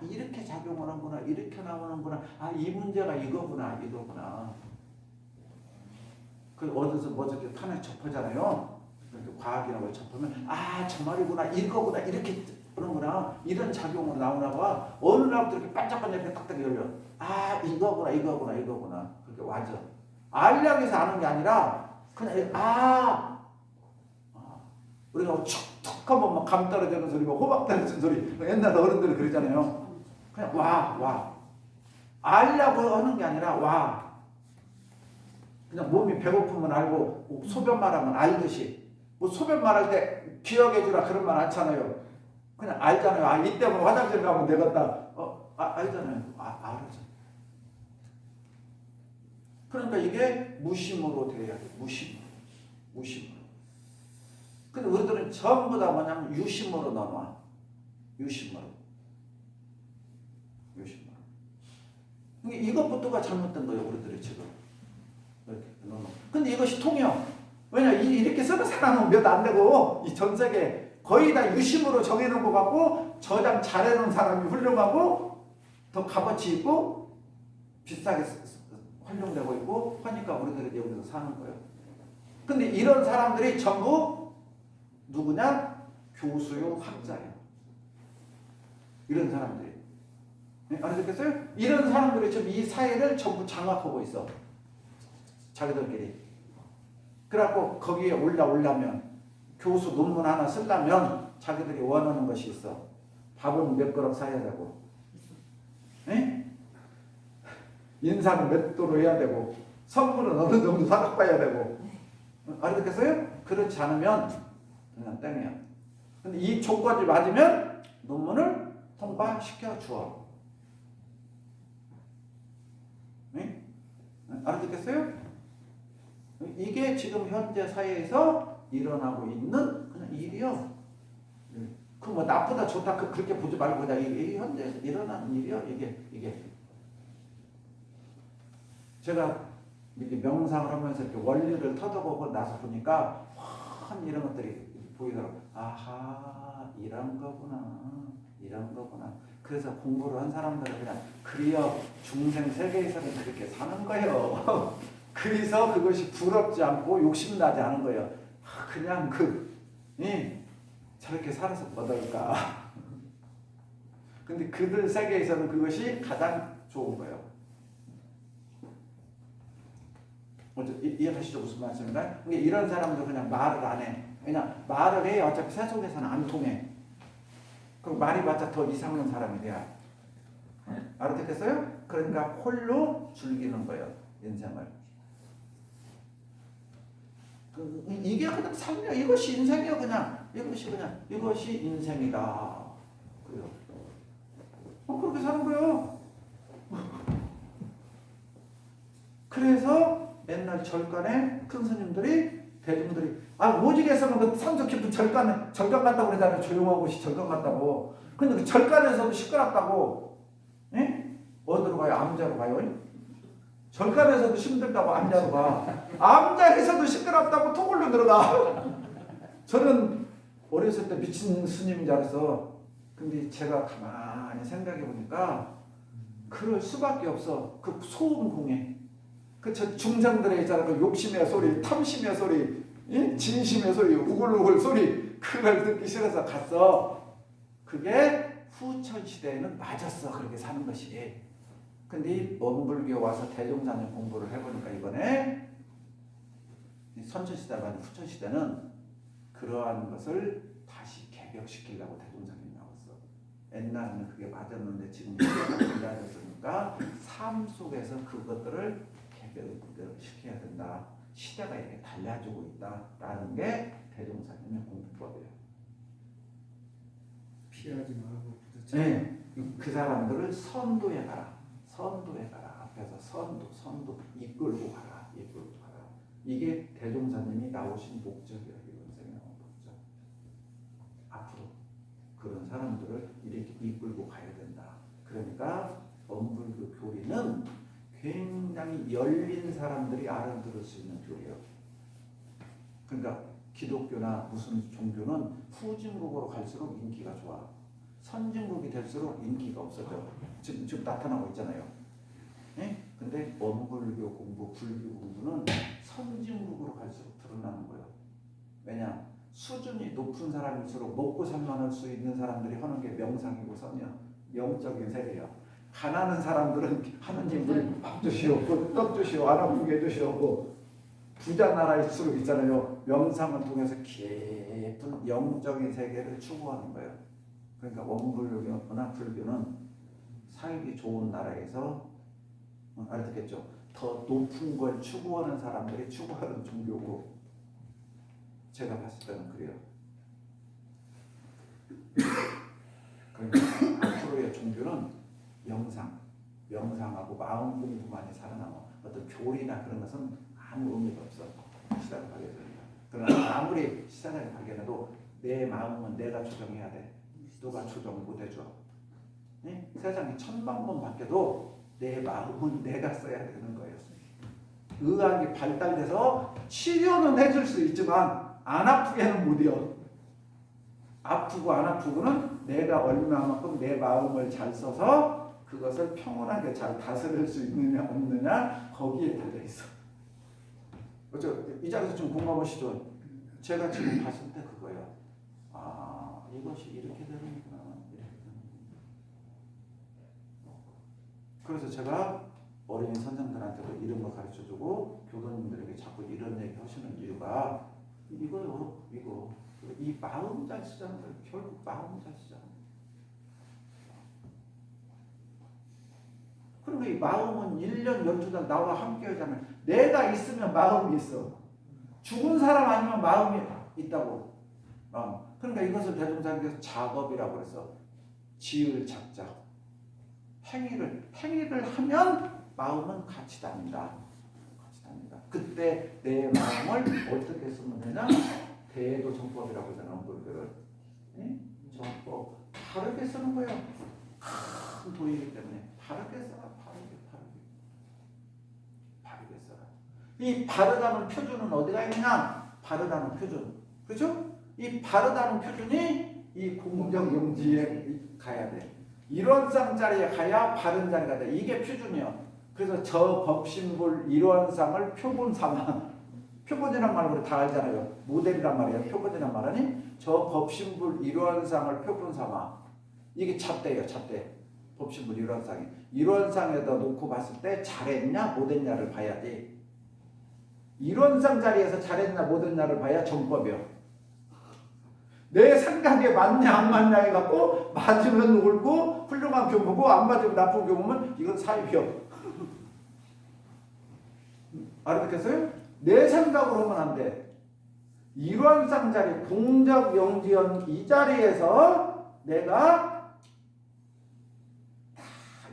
이렇게 작용을 하는구나, 이렇게 나오는구나, 이 문제가 이거구나. 그 어디서 뭐 저렇게 판에 접하잖아요. 이렇게 과학이라고 접하면 저 말이구나, 이거구나, 이렇게 그런구나, 이런 작용으로 나오나 봐. 어느 날부터 이렇게 반짝반짝 이렇게 딱딱 열려. 이거구나. 그렇게 와죠. 알려고 해서 아는 게 아니라 그냥 우리가 툭툭 하면 막 감 떨어지는 소리, 호박 떨어지는 소리, 옛날 어른들이 그러잖아요. 그냥 와. 알려고 하는 게 아니라 와. 그냥 몸이 배고프면 알고 소변 말하면 알듯이. 뭐 소변 말할 때 기억해주라 그런 말 않잖아요. 그냥 알잖아요. 이때면 화장실 가면 되겠다. 알잖아요. 알아서. 그러니까 이게 무심으로 돼야 돼. 무심으로. 근데 우리들은 전부 다 뭐냐면 유심으로 넘어와. 유심으로. 이것부터가 잘못된 거예요, 우리들이 지금. 이렇게 너무. 근데 이것이 통해요. 왜냐, 이렇게 쓰는 사람은 몇 안 되고, 이 전 세계 거의 다 유심으로 정해놓은 것 같고, 저장 잘해놓은 사람이 훌륭하고, 더 값어치 있고, 비싸게 활용되고 있고, 하니까 우리들이 여기서 사는 거예요. 근데 이런 사람들이 전부 누구냐? 교수요, 학자예요. 이런 사람들이. 네? 알아듣겠어요? 이런 사람들이 지금 이 사회를 전부 장악하고 있어. 자기들끼리. 그래갖고 거기에 올라오려면 교수 논문 하나 쓰려면 자기들이 원하는 것이 있어. 밥은 몇 그릇 사야 되고, 네? 인사는 몇 도로 해야 되고, 선물은 어느 정도 사각봐야 되고. 알아듣겠어요? 그렇지 않으면 그냥 땡이야. 근데 이 조건이 맞으면 논문을 통과시켜 주어. 네? 알아듣겠어요? 이게 지금 현재 사회에서 일어나고 있는 그냥 일이요. 그 뭐 나쁘다 좋다 그렇게 보지 말고 그냥 이게 현재에서 일어나는 일이요. 이게 제가 이렇게 명상을 하면서 이렇게 원리를 터득하고 나서 보니까 한 이런 것들이 보이더라고. 아하, 이런 거구나. 그래서 공부를 한 사람들은 그냥 그리어 중생 세계에서는 그렇게 사는 거예요. 그래서 그것이 부럽지 않고 욕심나지 않은 거예요. 그냥 저렇게 살아서 뭐랄까. 근데 그들 세계에서는 그것이 가장 좋은 거예요. 이해하시죠? 무슨 말씀인가요? 근데 이런 사람도 그냥 말을 안 해. 그냥 말을 해. 어차피 세속에서는 안 통해. 그럼 말이 맞자 더 이상한 사람이 돼야. 알아듣겠어요? 그러니까 홀로 즐기는 거예요. 인생을. 이게 그냥 삶이야. 이것이 인생이야. 그냥 이것이 인생이다. 그래요. 그렇게 사는 거예요. 그래서 옛날 절간에 큰 스님들이 대중들이 오직에서는 그 산소 깊은 절간 갔다고 그러잖아요. 조용한 곳이 절간 같다고. 근데 그 절간에서도 시끄럽다고. 예? 어디로 가요? 암자로 가요? 절간에서도 힘들다고 암자로 가. 암자에서도 시끄럽다고 토굴로 들어가. 저는 어렸을 때 미친 스님인 줄 알았어. 근데 제가 가만히 생각해 보니까 그럴 수밖에 없어. 그 소음 공해. 그 중생들의 있잖아. 그 욕심의 소리, 탐심의 소리, 진심의 소리, 우글우글 소리, 그걸 듣기 싫어서 갔어. 그게 후천 시대에는 맞았어. 그렇게 사는 것이. 근데 원불교 와서 대종사님 공부를 해보니까 이번에 선천시대가 아닌 후천시대는 그러한 것을 다시 개벽시키려고 대종사님이 나왔어. 옛날에는 그게 맞았는데 지금 달라졌으니까 삶 속에서 그것들을 개벽시켜야 된다. 시대가 이렇게 달라지고 있다라는 게 대종사님의 공부법이에요. 피하지 말고 부딪혀. 네, 그 사람들을 선도해 가라. 앞에서 선도 이끌고 가라. 이게 대종사님이 나오신 목적이에요. 이런 목적. 앞으로 그런 사람들을 이렇게 이끌고 가야 된다. 그러니까 원불교 교리는 굉장히 열린 사람들이 알아들을 수 있는 교리예요. 그러니까 기독교나 무슨 종교는 후진국으로 갈수록 인기가 좋아. 선진국이 될수록 인기가 없어져. 지금 나타나고 있잖아요. 네? 근데 원불교 공부, 불교 공부는 선진국으로 갈수록 드러나는 거예요. 왜냐? 수준이 높은 사람일수록 먹고 살만할 수 있는 사람들이 하는 게 명상이고 선이야. 영적인 세계야. 가난한 사람들은 하느님 밥 주시오, 떡 주시오, 안 아프게 해주시오. 부자 나라일수록 있잖아요. 명상을 통해서 깊은 영적인 세계를 추구하는 거예요. 그러니까 원불교나 불교는 살기 좋은 나라에서 알아듣겠죠? 더 높은 걸 추구하는 사람들이 추구하는 종교고 제가 봤을 때는 그래요. 그러니까 앞으로의 종교는 명상하고 마음 공부만이 살아남아. 어떤 교리나 그런 것은 아무 의미가 없어. 시작을 하게 됩니다. 그러나 아무리 시작을 하게 돼도 내 마음은 내가 조정해야 돼. 누가 조정 못 해줘. 네? 세상에 1000만 번 바뀌어도 내 마음은 내가 써야 되는 거예요. 의학이 발달돼서 치료는 해줄 수 있지만 안 아프게는 못해요. 아프고 안 아프고는 내가 얼마만큼 내 마음을 잘 써서 그것을 평온하게 잘 다스릴 수 있느냐 없느냐 거기에 달려 있어. 그렇죠? 이 자리에서 좀 공감하시죠? 제가 지금 봤을 때 그거예요. 아, 이것이 이렇게 되는구나. 그래서 제가 어린이 선생들한테도 이런 거 가르쳐주고 교도님들에게 자꾸 이런 얘기 하시는 이유가 이거요. 이거. 이 마음 잘 쓰자는 거예요. 결국 마음 잘 쓰자는 거예요. 그리고 이 마음은 1년 12달 나와 함께 하잖아요. 내가 있으면 마음이 있어. 죽은 사람 아니면 마음이 있다고. 그러니까 이것을 대종사님께서 작업이라고 그래서 지을 작자. 행위를 하면 마음은 같이 다닌다. 같이 다닌다. 그때 내 마음을 어떻게 쓰면 되냐? 대도 정법이라고 하잖아. 그걸 정법 바르게 쓰는 거예요. 큰 도이기 때문에 바르게 써라. 바르게 써라. 이 바르다는 표준은 어디가 있냐? 바르다는 표준. 그렇죠? 이 바르다는 표준이 이 공정 용지에 가야 돼. 일원상 자리에 가야 바른 자리가 돼. 이게 표준이요. 그래서 저 법신불 일원상을 표본 삼아. 표본이란 말을 우리 다 알잖아요. 모델이란 말이에요. 표본이란 말하니 저 법신불 일원상을 표본 삼아. 이게 잣대예요. 잣대. 법신불 일원상이. 일원상에다 놓고 봤을 때 잘했냐 못했냐를 봐야지. 일원상 자리에서 잘했냐 못했냐를 봐야 정법이요. 내 생각에 맞냐 안 맞냐 해갖고 맞으면 옳고 훌륭한 교무고 안 맞으면 나쁜 교무면 이건 사입이요. 알아듣겠어요? 내 생각으로 하면 안 돼. 일원상 자리 공적 영지연 이 자리에서 내가 다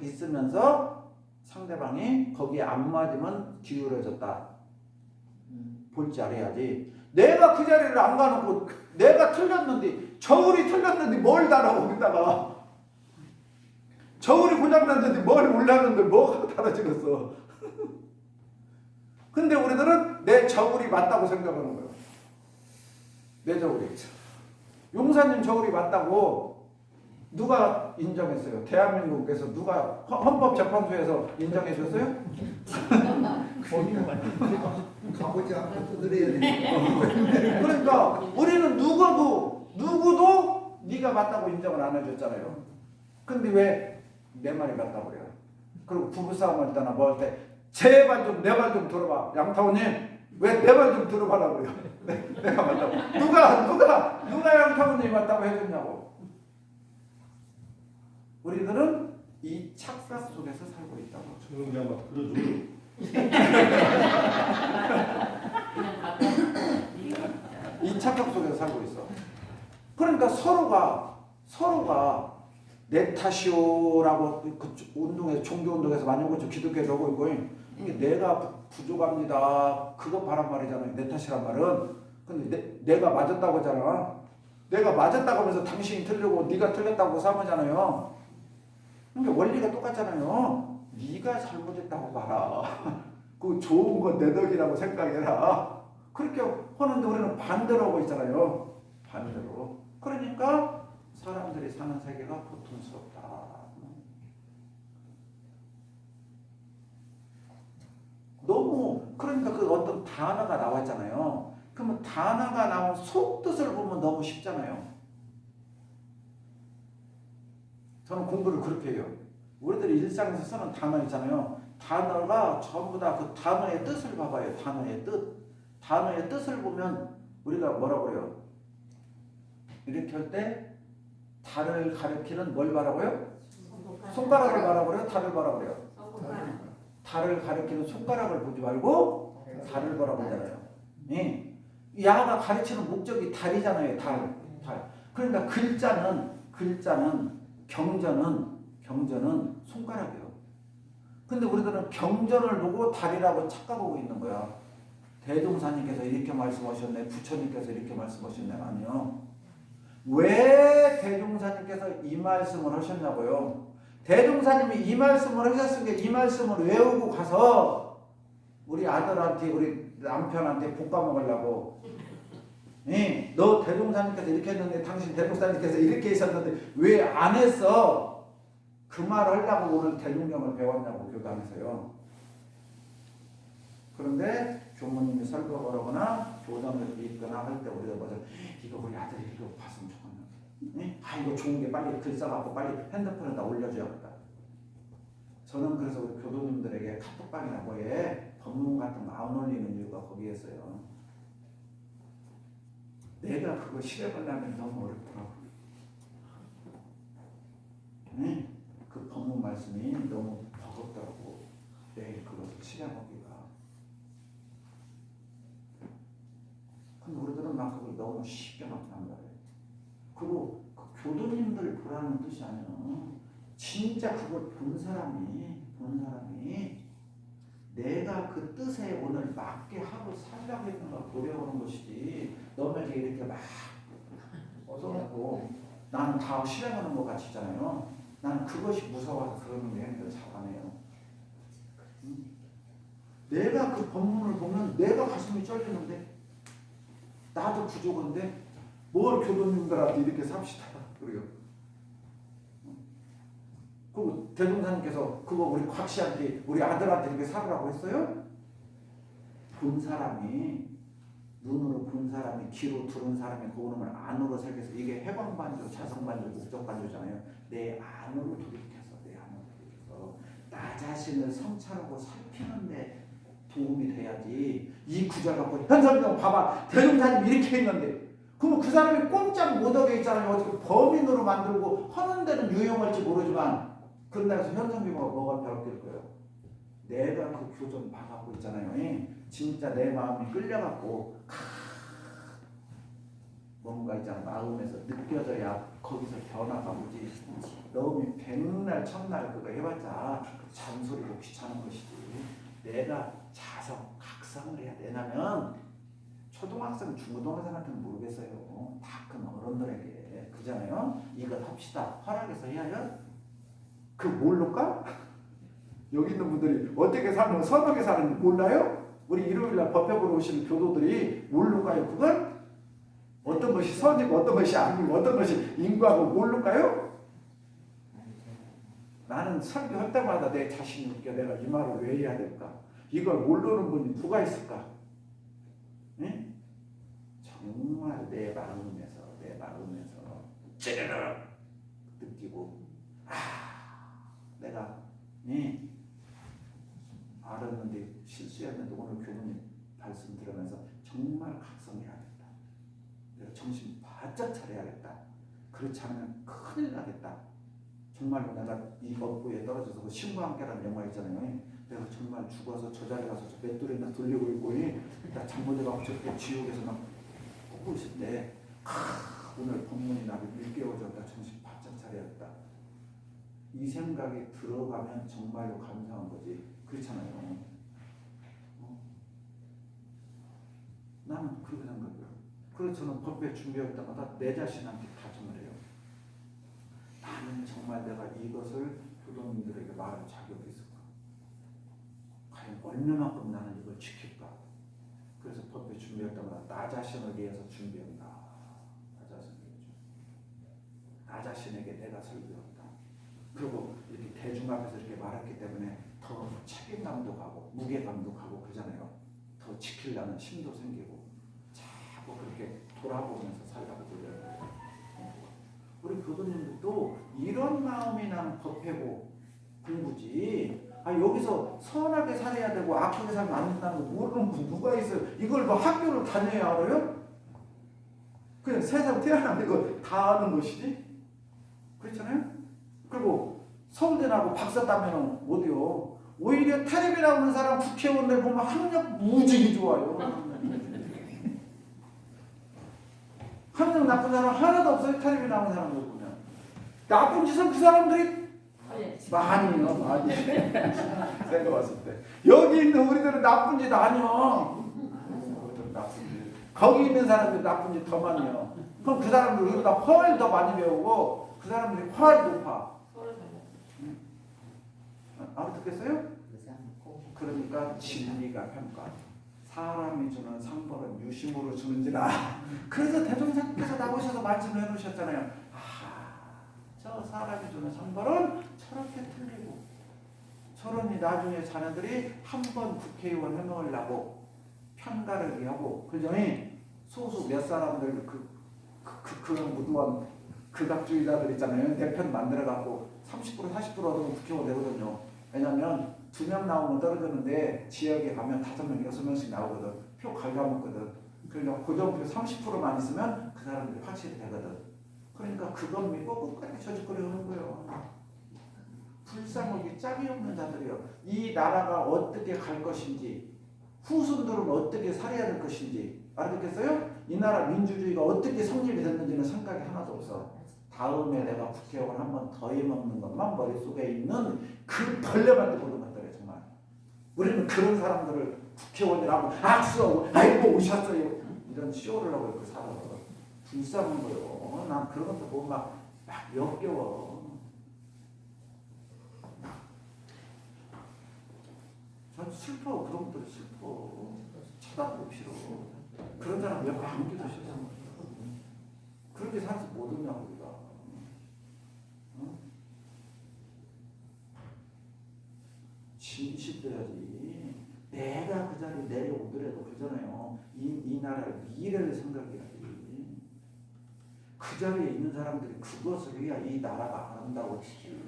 있으면서 상대방이 거기에 안 맞으면 기울어졌다. 볼 줄 알아야지. 내가 그 자리를 안 가놓고 내가 틀렸는데 저울이 틀렸는데 뭘 달아 거기다가 저울이 고장났는데 뭘 몰랐는데 뭐가 달아지겠어. 근데 우리들은 내 저울이 맞다고 생각하는 거예요. 내 저울이. 용사님 저울이 맞다고 누가 인정했어요? 대한민국에서 누가 헌법재판소에서 인정해 줬어요? 가보자. 두드려야 되니까. 그러니까 우리는 누구도 네가 맞다고 인정을 안 해줬잖아요. 근데 왜 내 말이 맞다고 그래요? 그리고 부부싸움할 때나 뭐 할 때 제발 좀 내 말 좀 들어봐. 양타원님 왜 내 말 좀 들어봐라고 그래요? 내가 맞다고. 누가 양타원님이 맞다고 해줬냐고. 우리들은 이 착각 속에서 살고 있다고. 그냥 막 그러죠. 이 착각 속에서 살고 있어. 그러니까 서로가 내 탓이오라고 그 운동에서 종교 운동에서 많이 오고 기독교에서 오고 있고 이게 내가 부족합니다. 그거 바란 말이잖아요. 내 탓이란 말은. 근데 내가 맞았다고 하잖아. 내가 맞았다고 하면서 당신이 틀리고 네가 틀렸다고 싸우잖아요. 그러니까 원리가 똑같잖아요. 네가 잘못했다고 봐라. 그 좋은 건 내 덕이라고 생각해라. 그렇게 하는데 우리는 반대로 하고 있잖아요. 반대로. 그러니까 사람들이 사는 세계가 고통스럽다. 너무 그러니까 그 어떤 단어가 나왔잖아요. 그러면 단어가 나온 속뜻을 보면 너무 쉽잖아요. 저는 공부를 그렇게 해요. 우리들이 일상에서 쓰는 단어 있잖아요. 단어가 전부 다 그 단어의 뜻을 봐봐요. 단어의 뜻. 단어의 뜻을 보면 우리가 뭐라고 그래요? 이렇게 할 때 달을 가리키는 뭘 말하고요? 손가락을 말하고 그래요? 달을 말하고 그래요? 달을 가리키는 손가락을 보지 말고 달을 보라고 하잖아요. 예. 야가 가르치는 목적이 달이잖아요. 달. 그러니까 글자는 경전은 손가락이에요. 근데 우리들은 경전을 보고 달이라고 착각하고 있는 거야. 대종사님께서 이렇게 말씀하셨네. 부처님께서 이렇게 말씀하셨네. 아니요. 왜 대종사님께서 이 말씀을 하셨냐고요? 대종사님이 이 말씀을 하셨으니까 이 말씀을 외우고 가서 우리 아들한테 우리 남편한테 볶아 먹으려고. 너 대종사님께서 이렇게 했는데 당신 대종사님께서 이렇게 하셨는데 왜 안 했어? 그 말을 하려고 오늘 대종령을 배웠냐고 교단에서요. 그런데 교모님이 설교를 하거나 교단을 읽거나 할 때 우리가 먼저 이거 우리 아들이 이거 봤으면 좋겠는데 이거 좋은 게 빨리 글 써갖고 빨리 핸드폰에다 올려줘야겠다. 저는 그래서 우리 교도님들에게 카톡방이나 뭐에 법문 같은 거 안 올리는 이유가 거기에서요. 내가 그거 실행하려면 너무 어렵더라고요. 그 법문 말씀이 너무 버겁더라고. 내일 그것을 실행하기가. 근데 우리들은 막 그걸 너무 쉽게 막 한단 말이에요. 그리고 그 교도님들 보라는 뜻이 아니야. 진짜 그걸 본 사람이 내가 그 뜻에 오늘 맞게 하고 살려고 했는가 보려는 것이지. 너네가 이렇게 막 얻어내고 나는 다 실행하는 것 같이잖아요. 나는 그것이 무서워서 그런 행위를 잘하네요. 내가 그 법문을 보면 내가 가슴이 쩔리는데 나도 부족한데 뭘 교도님들한테 이렇게 삽시다. 그래요. 그 대종사님께서 그거 우리 곽 씨한테 우리 아들한테 이렇게 살으라고 했어요? 본 사람이 눈으로 본 사람이 귀로 들은 사람이 그놈을 안으로 새겨서 이게 해방반조, 자성반조, 목적반조잖아요. 내 안으로 돌이켜서 나 자신을 성찰하고 살피는데 도움이 돼야지. 이 구절 갖고 현선경 봐봐 대종사님 이렇게 했는데 그럼 그 사람이 꼼짝 못하게 있잖아요. 어떻게 범인으로 만들고 하는 데는 유용할지 모르지만 그런 데서 현선경가 뭐가 배웠을 거예요. 내가 그 교전 봐갖고 있잖아요. 진짜 내 마음이 끌려갖고 뭔가 있잖아. 마음에서 느껴져야 거기서 변화가 오지. 너무 백날 첫날 그거 해봤자 잔소리고 귀찮은 것이지. 내가 자성, 각성을 해야 되냐면 초등학생, 중고등학생한테는 모르겠어요. 다 큰 어른들에게 그잖아요. 이거 합시다. 허락해서 해야 해요? 그 모를까? 여기 있는 분들이 어떻게 사는 선하게 사는지 몰라요? 우리 일요일날 법회 보러 오시는 교도들이 모를까요? 그걸? 어떤 것이 선이고 어떤 것이 아니고 어떤 것이 인과고 모를까요? 나는 설교할 때마다 내 자신이 웃겨. 내가 이 말을 왜 해야 될까? 이걸 모르는 분이 누가 있을까? 응? 정말 내 마음에서 찌르르 느끼고 내가 알았는데 실수했는데 오늘 교수님 말씀 들으면서 정말 각성해야겠다. 내가 정신 바짝 차려야겠다. 그렇지 않으면 큰일 나겠다. 정말로 내가 이 법부에 떨어져서 그 신과 함께라는 영화 있잖아요. 내가 정말 죽어서 저 자리에 가서 저 맷돌이나 돌리고 있고 나 잘못해가지고 저렇게 지옥에서 막 꽂고 있을 때 오늘 법문이 나를 일깨워줘. 나 정신 바짝 차려야겠다. 이 생각이 들어가면 정말로 감사한 거지. 그렇잖아요. 나는 그렇게 생각해요. 그래서 저는 법회 준비할 때마다 내 자신한테 다짐을 해요. 나는 정말 내가 이것을 교도님들에게 말할 자격이 있을까? 과연 얼마만큼 나는 이걸 지킬까? 그래서 법회 준비할 때마다 나 자신을 위해서 준비한다. 나 자신에게 내가 설교한다. 그리고 이렇게 대중 앞에서 이렇게 말했기 때문에 더 책임감도 가고 무게감도 가고 그러잖아요. 더 지키려는 힘도 생기고 자꾸 그렇게 돌아보면서 살라고 그래요. 우리 교도님들도 이런 마음이 나는 법회고 공부지. 여기서 선하게 살아야 되고 악하게 살면 안 된다는 거 모르는 분 누가 있어요? 이걸 뭐 학교를 다녀야 알아요? 그냥 세상 태어나는 거 다 아는 것이지. 그렇잖아요? 그리고 서울대 나고 박사 따면 어디요? 오히려 텔레비 나오는 사람 국회의원들 보면 학력 무지개 좋아요. 학력 나쁜 사람 하나도 없어요. 텔레비 나오는 사람들 보면. 나쁜 짓은 그 사람들이 많이요. 많이. 내가 봤을 때. 여기 있는 우리들은 나쁜 짓 아니요. 거기 있는 사람들이 나쁜 짓 더 많이요. 그럼 그 사람들 우리보다 훨 더 많이 배우고 그 사람들이 훨 높아. 알아듣겠어요? 그러니까 진리가 평가. 사람이 주는 상벌은 유심으로 주는지라. 그래서 대종사님께서 나오셔서 말씀을 해놓으셨잖아요. 저 사람이 주는 상벌은 저렇게 틀리고, 저러니 나중에 자녀들이 한 번 국회의원 해먹으려고 편가를 위하고, 그러니 소수 몇 사람들 그런 무도한 극악주의자들 있잖아요. 내 편 만들어갖고 30% 40% 얻으면 국회의원 되거든요. 왜냐면 2명 나오면 떨어졌는데 지역에 가면 5명 6명씩 나오거든. 표 갉아먹거든. 그러니까 고정표 30%만 있으면 그 사람들이 확실히 되거든. 그러니까 그것 믿고 끝까지 저짓거려 하는 거예요. 불쌍하기 짝이 없는 자들이요. 이 나라가 어떻게 갈 것인지, 후손들은 어떻게 살아야 될 것인지 알아듣겠어요? 이 나라 민주주의가 어떻게 성립이 됐는지는 생각이 하나도 없어. 다음에 내가 국회의원 한 번 더 해먹는 것만 머릿속에 있는 그 벌레만 보는 것들이에요. 정말 우리는 그런 사람들을 국회의원이라고 악수하고 아이고 오셨어요 이런 쇼를 하고 이렇게 살아. 불쌍한 거예요. 난 그런 것도 보면 막 역겨워. 전 슬퍼. 그런 것들이 슬퍼. 쳐다보기 싫어. 그런 사람 옆에 앉기도 싫어. 그렇게 살아서 못 얻냐고 우리가. 응? 진실돼야지. 내가 그 자리에 내려오더라도 그러잖아요. 이 나라의 미래를 생각해야지. 그 자리에 있는 사람들이 그것을 해야 이 나라가 아름다워지지.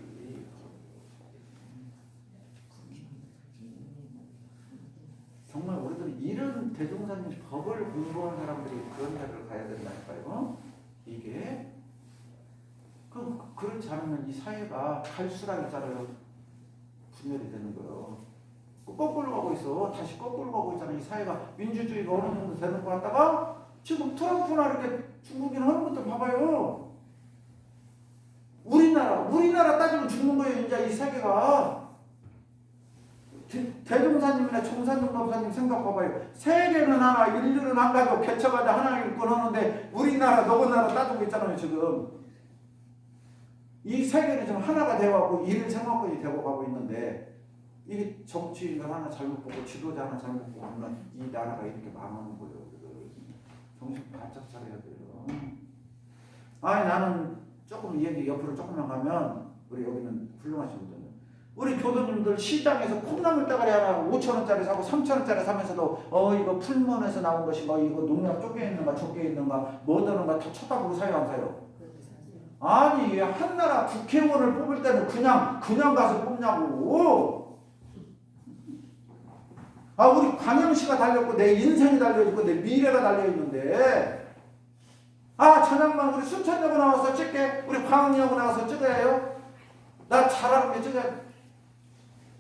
정말 우리들은 이런 대종사님 법을 공부하는 사람들이 그런 자리를 가야 된다니까요. 이게 그렇지 않으면 이 사회가 갈수록 있잖아요. 분열이 되는 거예요. 거꾸로 가고 있어. 다시 거꾸로 가고 있잖아. 이 사회가 민주주의가 어느 정도 되는 거 같다가 지금 트럼프나 이렇게 중국인 하는 것들 봐봐요. 우리나라 따지면 죽는 거예요. 이제 이 세계가. 대종사님이나 총사님 법사님 생각 봐봐요. 세계는 하나, 인류는 한 가지고 개척하자 하나를 일꾼하는데 우리나라, 너그 나라 따지고 있잖아요. 지금 이 세계는 지금 하나가 되어가고 일을 생각까지 되고 가고 있는데 이게 정치인들 하나 잘못 보고 지도자 하나 잘못 보고 하면 이 나라가 이렇게 망하는 거예요. 정신 바짝 차려야 돼요. 아니 나는 조금 얘기 옆으로 조금만 가면 우리 여기는 훌륭하신 분들. 우리 교도님들 시장에서 콩나물 따가리 하나 5,000원짜리 사고 3,000원짜리 사면서도 이거 풀문에서 나온 것이 뭐 이거 농약 쪼개 있는가 적게 있는가 뭐 드는가 다 쳐다보고 사요 안 사요? 아니 한 나라 국회의원을 뽑을 때는 그냥 가서 뽑냐고. 우리 광영시가 달렸고 내 인생이 달려있고 내 미래가 달려있는데 저녁만 우리 순천여고 나와서 찍게 우리 광영여고 나와서 찍어야 해요? 나 잘하는 게 찍어야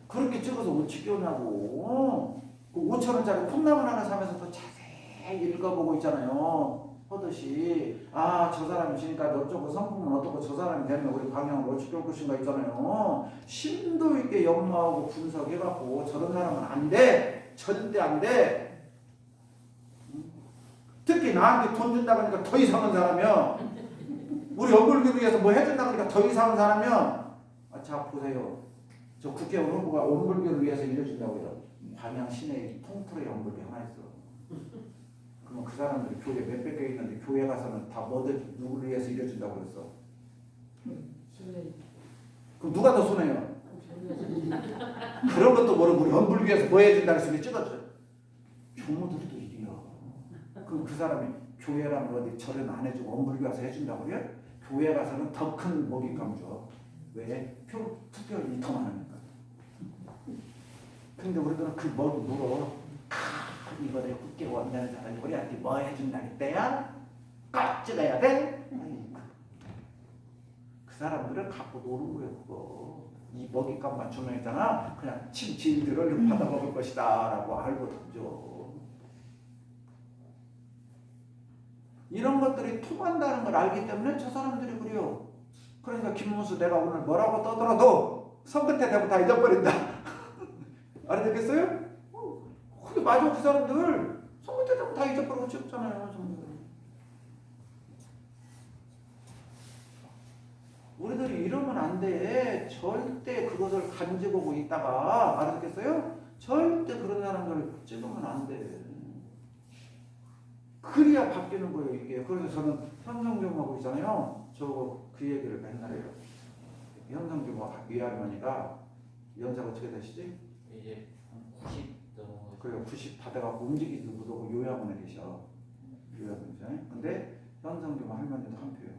그렇게 찍어서 못 찍겠냐고. 그 5,000원짜리 콩나물 하나 사면서 더 자세히 읽어보고 있잖아요. 하듯이 저 사람이 지니까 어쩌고 성품은 어떻고 저 사람이 되면 우리 방향을 어떻게 올 것인가 있잖아요. 심도 있게 연마하고 분석해갖고 저런 사람은 안 돼. 절대 안 돼. 특히 나한테 돈 준다고 하니까 더 이상한 사람이요. 우리 얼굴 위해서 뭐 해준다고 하니까 더 이상한 사람이요. 자 보세요. 저 국회의원 후보가 온불교를 위해서 일해준다고요. 광양 시내에 통틀어 온불교 하나 있어. 그러면 그 사람들이 교회 몇백 개 있는데 교회 가서는 다 뭐든 누구를 위해서 일해준다고 그랬어. 그럼 누가 더 손해요? 그런 것도 모르고 우리 온불교에서 뭐 해준다고 했으니 찍었죠. 교무들도 이래요. 그럼 그 사람이 교회라면 어디 절은 안 해주고 온불교 가서 해준다고요? 교회 가서는 더 큰 먹잇감 줘. 왜? 투표율이 더 많으니까. 근데 우리들은 그 먹이 물어. 이거 내가 국회의원 되는 사람이 우리한테 뭐 해준다 그때야? 꼭 찍어야 돼? 그 사람들은 갖고 노는 거예요. 그거. 이 먹잇감만 주면 있잖아. 그냥 침질들을 받아먹을 것이다 라고 알고 던져. 이런 것들이 통한다는 걸 알기 때문에 저 사람들이 그래요. 그러니까 김문수 내가 오늘 뭐라고 떠들어도 선거 때 되면 다 잊어버린다. 알아듣겠어요? 그게 맞아. 그 사람들 선거 때 되면 다 잊어버리고 찍잖아요. 우리들이 이러면 안 돼. 절대 그것을 간직하고 있다가 알아듣겠어요? 절대 그런 사람들을 찍으면 안 돼. 그래야 바뀌는 거예요 이게. 그래서 저는 현상규모하고 있잖아요. 저 그 얘기를 맨날 해요. 현상규모 위할머니가 연세가 어떻게 되시지? 이제 90 넘어. 그래요. 90 다 돼갖고 움직이지도 못하고 요양원에 계셔. 요양원에 계셔. 근데 현상규모 할머니도 한 표요.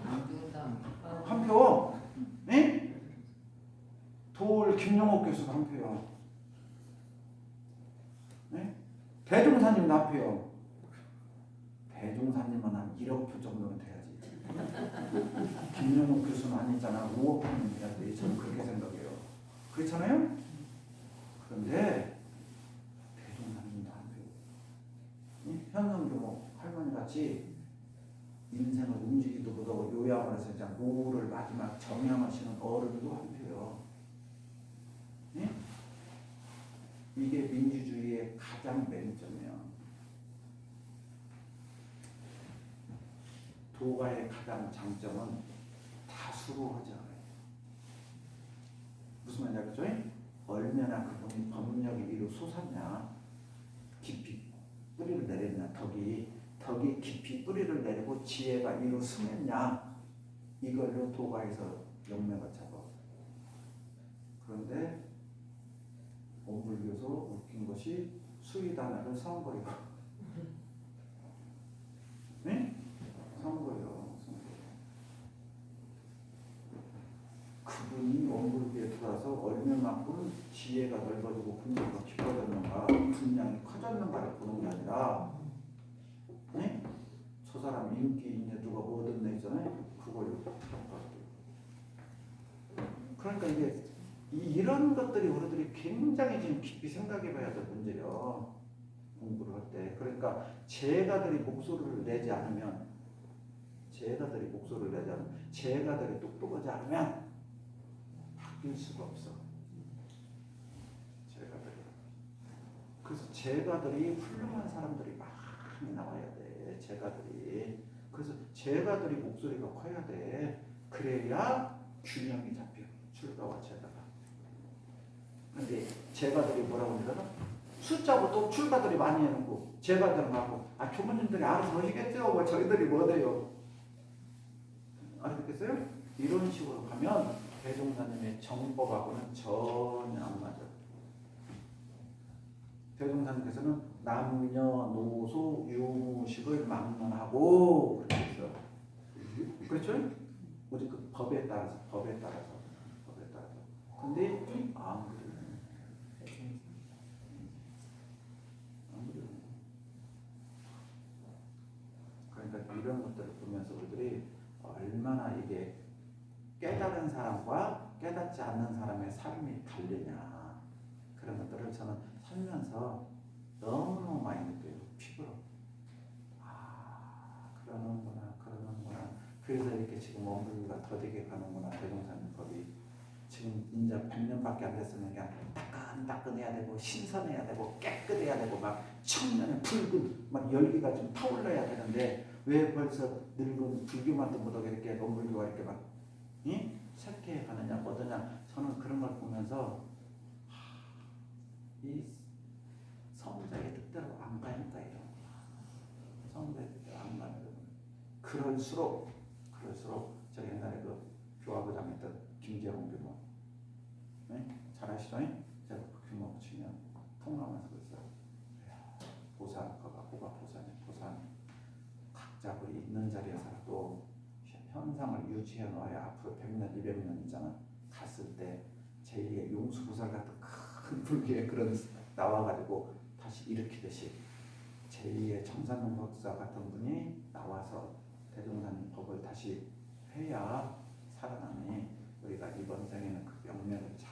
안 죽는다. 한 표. 예? 돌 김영옥 교수도 한 표요. 예? 대종사님도 한 표요. 대종사님은 한 1억 표 정도는 돼야지. 김영옥 교수는 아니잖아. 5억 표는 돼야 돼. 저는 그렇게 생각해요. 그렇잖아요? 그런데 대종사님도 한 표. 예? 현상규모 할머니 같이 인생을 움직이도 못하고 요양원에서 이제 노후를 마지막 정향하시는 어른도 한 표요. 예? 이게 민주주의의 가장 맨점이야. 도가의 가장 장점은 다수로 하지 않아요. 무슨 말이냐 그죠? 얼마나 그분이 법력이 위로 솟았냐, 깊이 뿌리를 내렸냐, 덕이 깊이 뿌리를 내리고 지혜가 위로 스mes냐, 이걸로 도가에서 영명을 잡아. 그런데 온불교에서 웃긴 것이 수의단을 선거예요. 네? 선거예요. 그분이 원불교에 들어와서 얼마만큼 지혜가 넓어지고 분야가 깊어졌는가, 분량이 커졌는가를 보는 게 아니라, 네? 저 사람 인기 있냐, 누가 뭐 얻었네 있잖아요. 그걸로. 그러니까 이게 이런 것들이 우리들이 굉장히 지금 깊이 생각해봐야 될 문제예요. 공부를 할 때. 그러니까 제가들이 목소리를 내지 않으면, 제가들이 똑똑하지 않으면 바뀔 수가 없어. 제가들이. 그래서 제가들이 훌륭한 사람들이 많이 나와야 돼. 제가들이. 그래서 제가들이 목소리가 커야 돼. 그래야 균형이 잡혀. 출가와 제가가. 근데 제가들이 뭐라고 그러나? 숫자부터 출가들이 많이 해놓고 제가들은 하고 교모님들이 알아서 하시겠죠. 뭐 저희들이 뭐래요? 알아듣겠어요? 이런 식으로 가면 대종사님의 정법하고는 전혀 안 맞아. 대종사님께서는 남녀, 노소, 유무식을 막론하고 그렇게 했어. 그렇죠? 우리 그 법에 따라서. 근데 아무도 그러니까 이런 것들을 보면서 우리들이 얼마나 이게 깨달은 사람과 깨닫지 않는 사람의 삶이 다르냐, 그런 것들을 저는 살면서 너무너무 많이 느껴요. 피부로. 그러는구나. 그래서 이렇게 지금 원불교가 더디게 가는구나. 대종사님 법이 지금 이제 100년밖에 안 됐으면 그냥 따끈따끈해야 되고 신선해야 되고 깨끗해야 되고 막 청년의 붉은 막 열기가 좀 타올라야 되는데 왜 벌써 늙은 불교만도 못하게 이렇게 원불교가 이렇게 막 쇠퇴해 가느냐 뭐더냐. 저는 그런 걸 보면서 이 성자의 뜻대로 안 가니까요. 성자의 뜻대로 안 가는 거예요. 그럴수록 제가 옛날에 그 교화부장 했던 김재홍 교모, 네? 잘 아시죠? 제가 그 교모 치면 통하면서 그랬어요. 보살과가 보산 각자 우리 있는 자리에서라도 현상을 유지해 놓아야 앞으로 100년, 200년 있잖아. 갔을 때 제2의 용수보살 같은 큰 불교의 그런 나와가지고 다시 일으키듯이 제2의 정산용 박사 같은 분이 나와서 대종사님 법을 다시 해야 살아남니 우리가 이번 생에는 그 명맥을 잘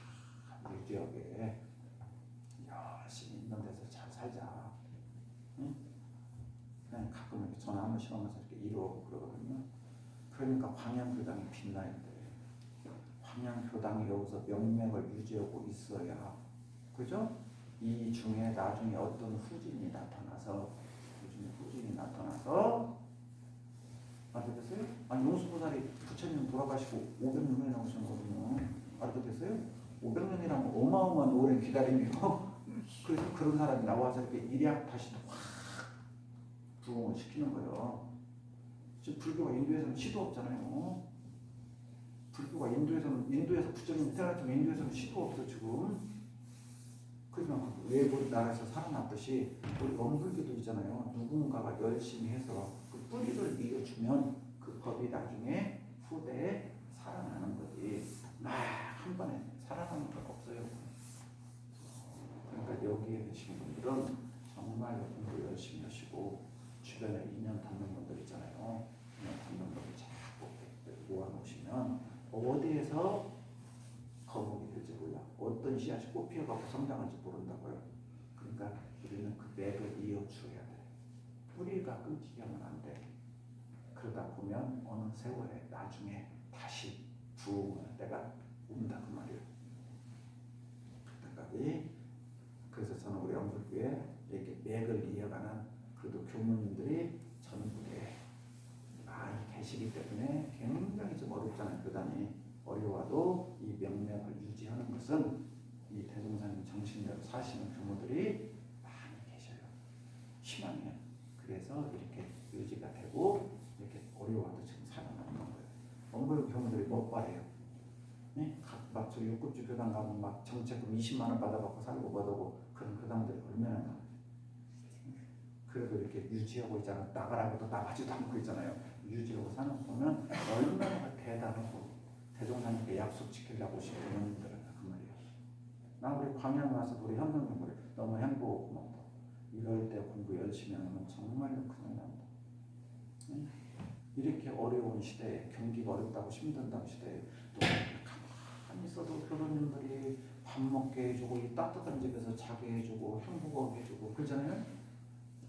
유지하게 열심히 있는 데서 잘 살자. 응? 그냥 가끔 이렇게 전화 한 번씩 하면서 이렇게 이루고 그러거든요. 그러니까 광양교당이 빛나야 돼. 광양교당이 여기서 명맥을 유지하고 있어야, 그죠? 이 중에 나중에 어떤 후진이 나타나서 알겠어요? 용수보살이 부처님 돌아가시고 500년에 나오셨거든요. 알아듣겠어요? 500년이라면 어마어마한 오랜 기다림이요. 그래서 그런 사람이 나와서 이렇게 일약 다시 확 부흥을 시키는 거예요. 지금 불교가 인도에서는 시도 없잖아요. 불교가 인도에서 부처님 태어났지만 인도에서는 시도 없어 지금. 그러니까 외국 나라에서 살아났듯이 우리 원불교도 있잖아요. 누군가가 열심히 해서 그 뿌리를 이어주면 그 법이 나중에 후대에 살아나는 거지. 막 한 번에 살아나는 건 없어요. 그러니까 여기에 계신 분들은 정말 공부 열심히 하시고 주변에 인연 닿는 분들 있잖아요. 인연 닿는 분들 자꾸 모아놓으시면 어디에서 거북이 될지 몰라. 어떤 씨앗이 꽃피어가고 성장할지 모른다고요. 그러니까 우리는 그 맥을 이어줘야 돼. 뿌리가 끊기게 하면 안 돼. 그러다 보면 어느 세월에 나중에 다시 부흥할 때가 온다 그 말이에요. 그때까지. 그래서 저는 우리 영불교에 이렇게 맥을 이어가는 그래도 교무님들이 전국에 많이 계시기 때문에 굉장히 좀 어렵잖아요. 교단이 어려워도 이 명맥을 유지하는 것은 이 대종사님 정신대로 사시는 교무들이 많이 계셔요. 희망이에요. 그래서 이렇게 유지가 되고 이렇게 어려워도 지금 살아나는 거예요. 원불교 교무들이 못 바래요. 네? 막저 6급주 교단 가면 막 정책금 20만 원 받아갖고 살고 뭐하고 그런 교단들이 얼마나 많아요. 그래도 이렇게 유지하고 있잖아. 나가라고도 나가지도 않고 있잖아요. 유지하고 사는 거 보면 얼마나 대단하고 대종사님께 약속 지키려고 오신 부모님들은 그 말이에요. 나 우리 광양 와서 우리 현명님 우리 너무 행복하고 고맙다. 이럴 때 공부 열심히 하면 정말로 큰일 난다. 응? 이렇게 어려운 시대에 경기가 어렵다고 힘든다는 시대에 또 가만히 있어도 교도님들이 밥 먹게 해주고 이 따뜻한 집에서 자게 해주고 행복하게 해주고 그러잖아요.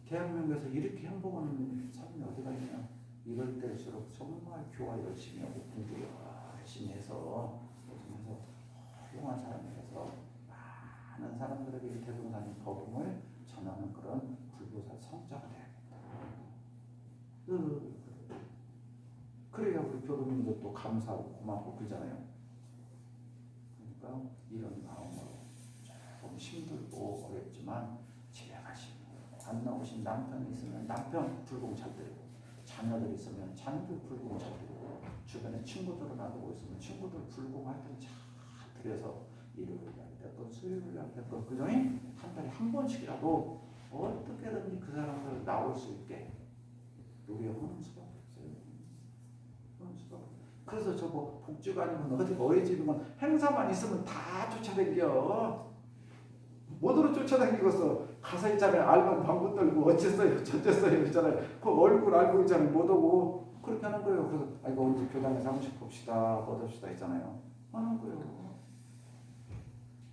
대한민국에서 이렇게 행복한 삶이 어디가 있냐. 이럴 때일수록 정말 교화 열심히 하고 공부 열심히 해서 훌륭한 사람이라서 많은 사람들에게 대종사님 법음을 전하는 그런 불교사 성자가 돼야겠다. 그래야 우리 교도님도 또 감사하고 고맙고 그러잖아요. 그러니까 이런 마음으로 조금 힘들고 어렵지만 집에 가시고 안 나오신 남편이 있으면 남편 불공 잘 드리고 자녀들 있으면 자녀들 불공 잘 드리고 주변에 친구들을 놔두고 있으면 친구들 불공할 때 잘 드려서 일요일 날 됐건 수요일 날 됐건 그죠? 한 달에 한 번씩이라도 어떻게든지 그 사람들 나올 수 있게 노력하는 수밖에 없어요. 그런 수밖에. 그래서 저거 복지가 아니면 어디 어린이집이면 행사만 있으면 다 쫓아다녀. 뭐더러 쫓아다니겠어. 가서 있잖아요. 알면 방구 떨고 어쨌어요 저쨌어요 있잖아요. 그 얼굴 알고 있잖아요. 못 오고 그렇게 하는 거예요. 그래서 이거 언제 교단에 사무실 봅시다 얻읍시다 있잖아요. 하는 거예요.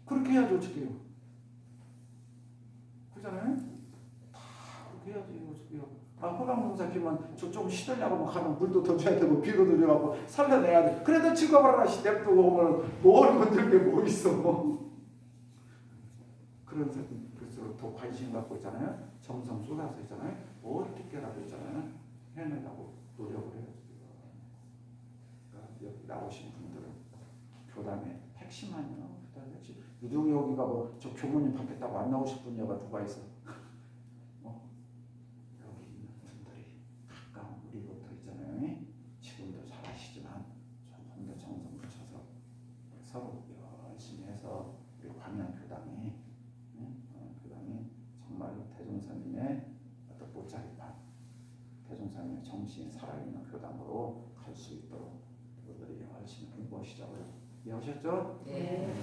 그렇게 해야죠 어떻게요. 그렇잖아요. 다 그렇게 해야지 어떻게요. 허강공사 기면 저쪽 시들냐고 뭐 가면 물도 더 줘야 되고 비도 들여갖고 살려내야 돼. 그래도 죽어봐라 시 냅두고 오면 뭘 건들 게 뭐 있어. 그런 사람 그래서 더 관심 갖고 있잖아요. 정성 쏟아서 있잖아요. 어떻게라도 있잖아요. 해내려고 노력을 해야죠. 그러니까 여기 나오신 분들은 교단의 핵심 아니에요. 교단의 핵심. 유독 여기가 뭐 저 교무님 받겠다고 안 나오실 분야가 누가 있어. 여기 있는 분들이 가까운 우리부터 있잖아요. 지금도 잘하시지만 조금 더 정성 붙여서 서로 열심히 해서 우리 광양교당이 정말로 대종사님의 어떤 보자리판, 대종사님의 정신이 살아있는 교당으로 갈 수 있도록 우리들이 열심히 공부하시자고요. 이해하셨죠? 네.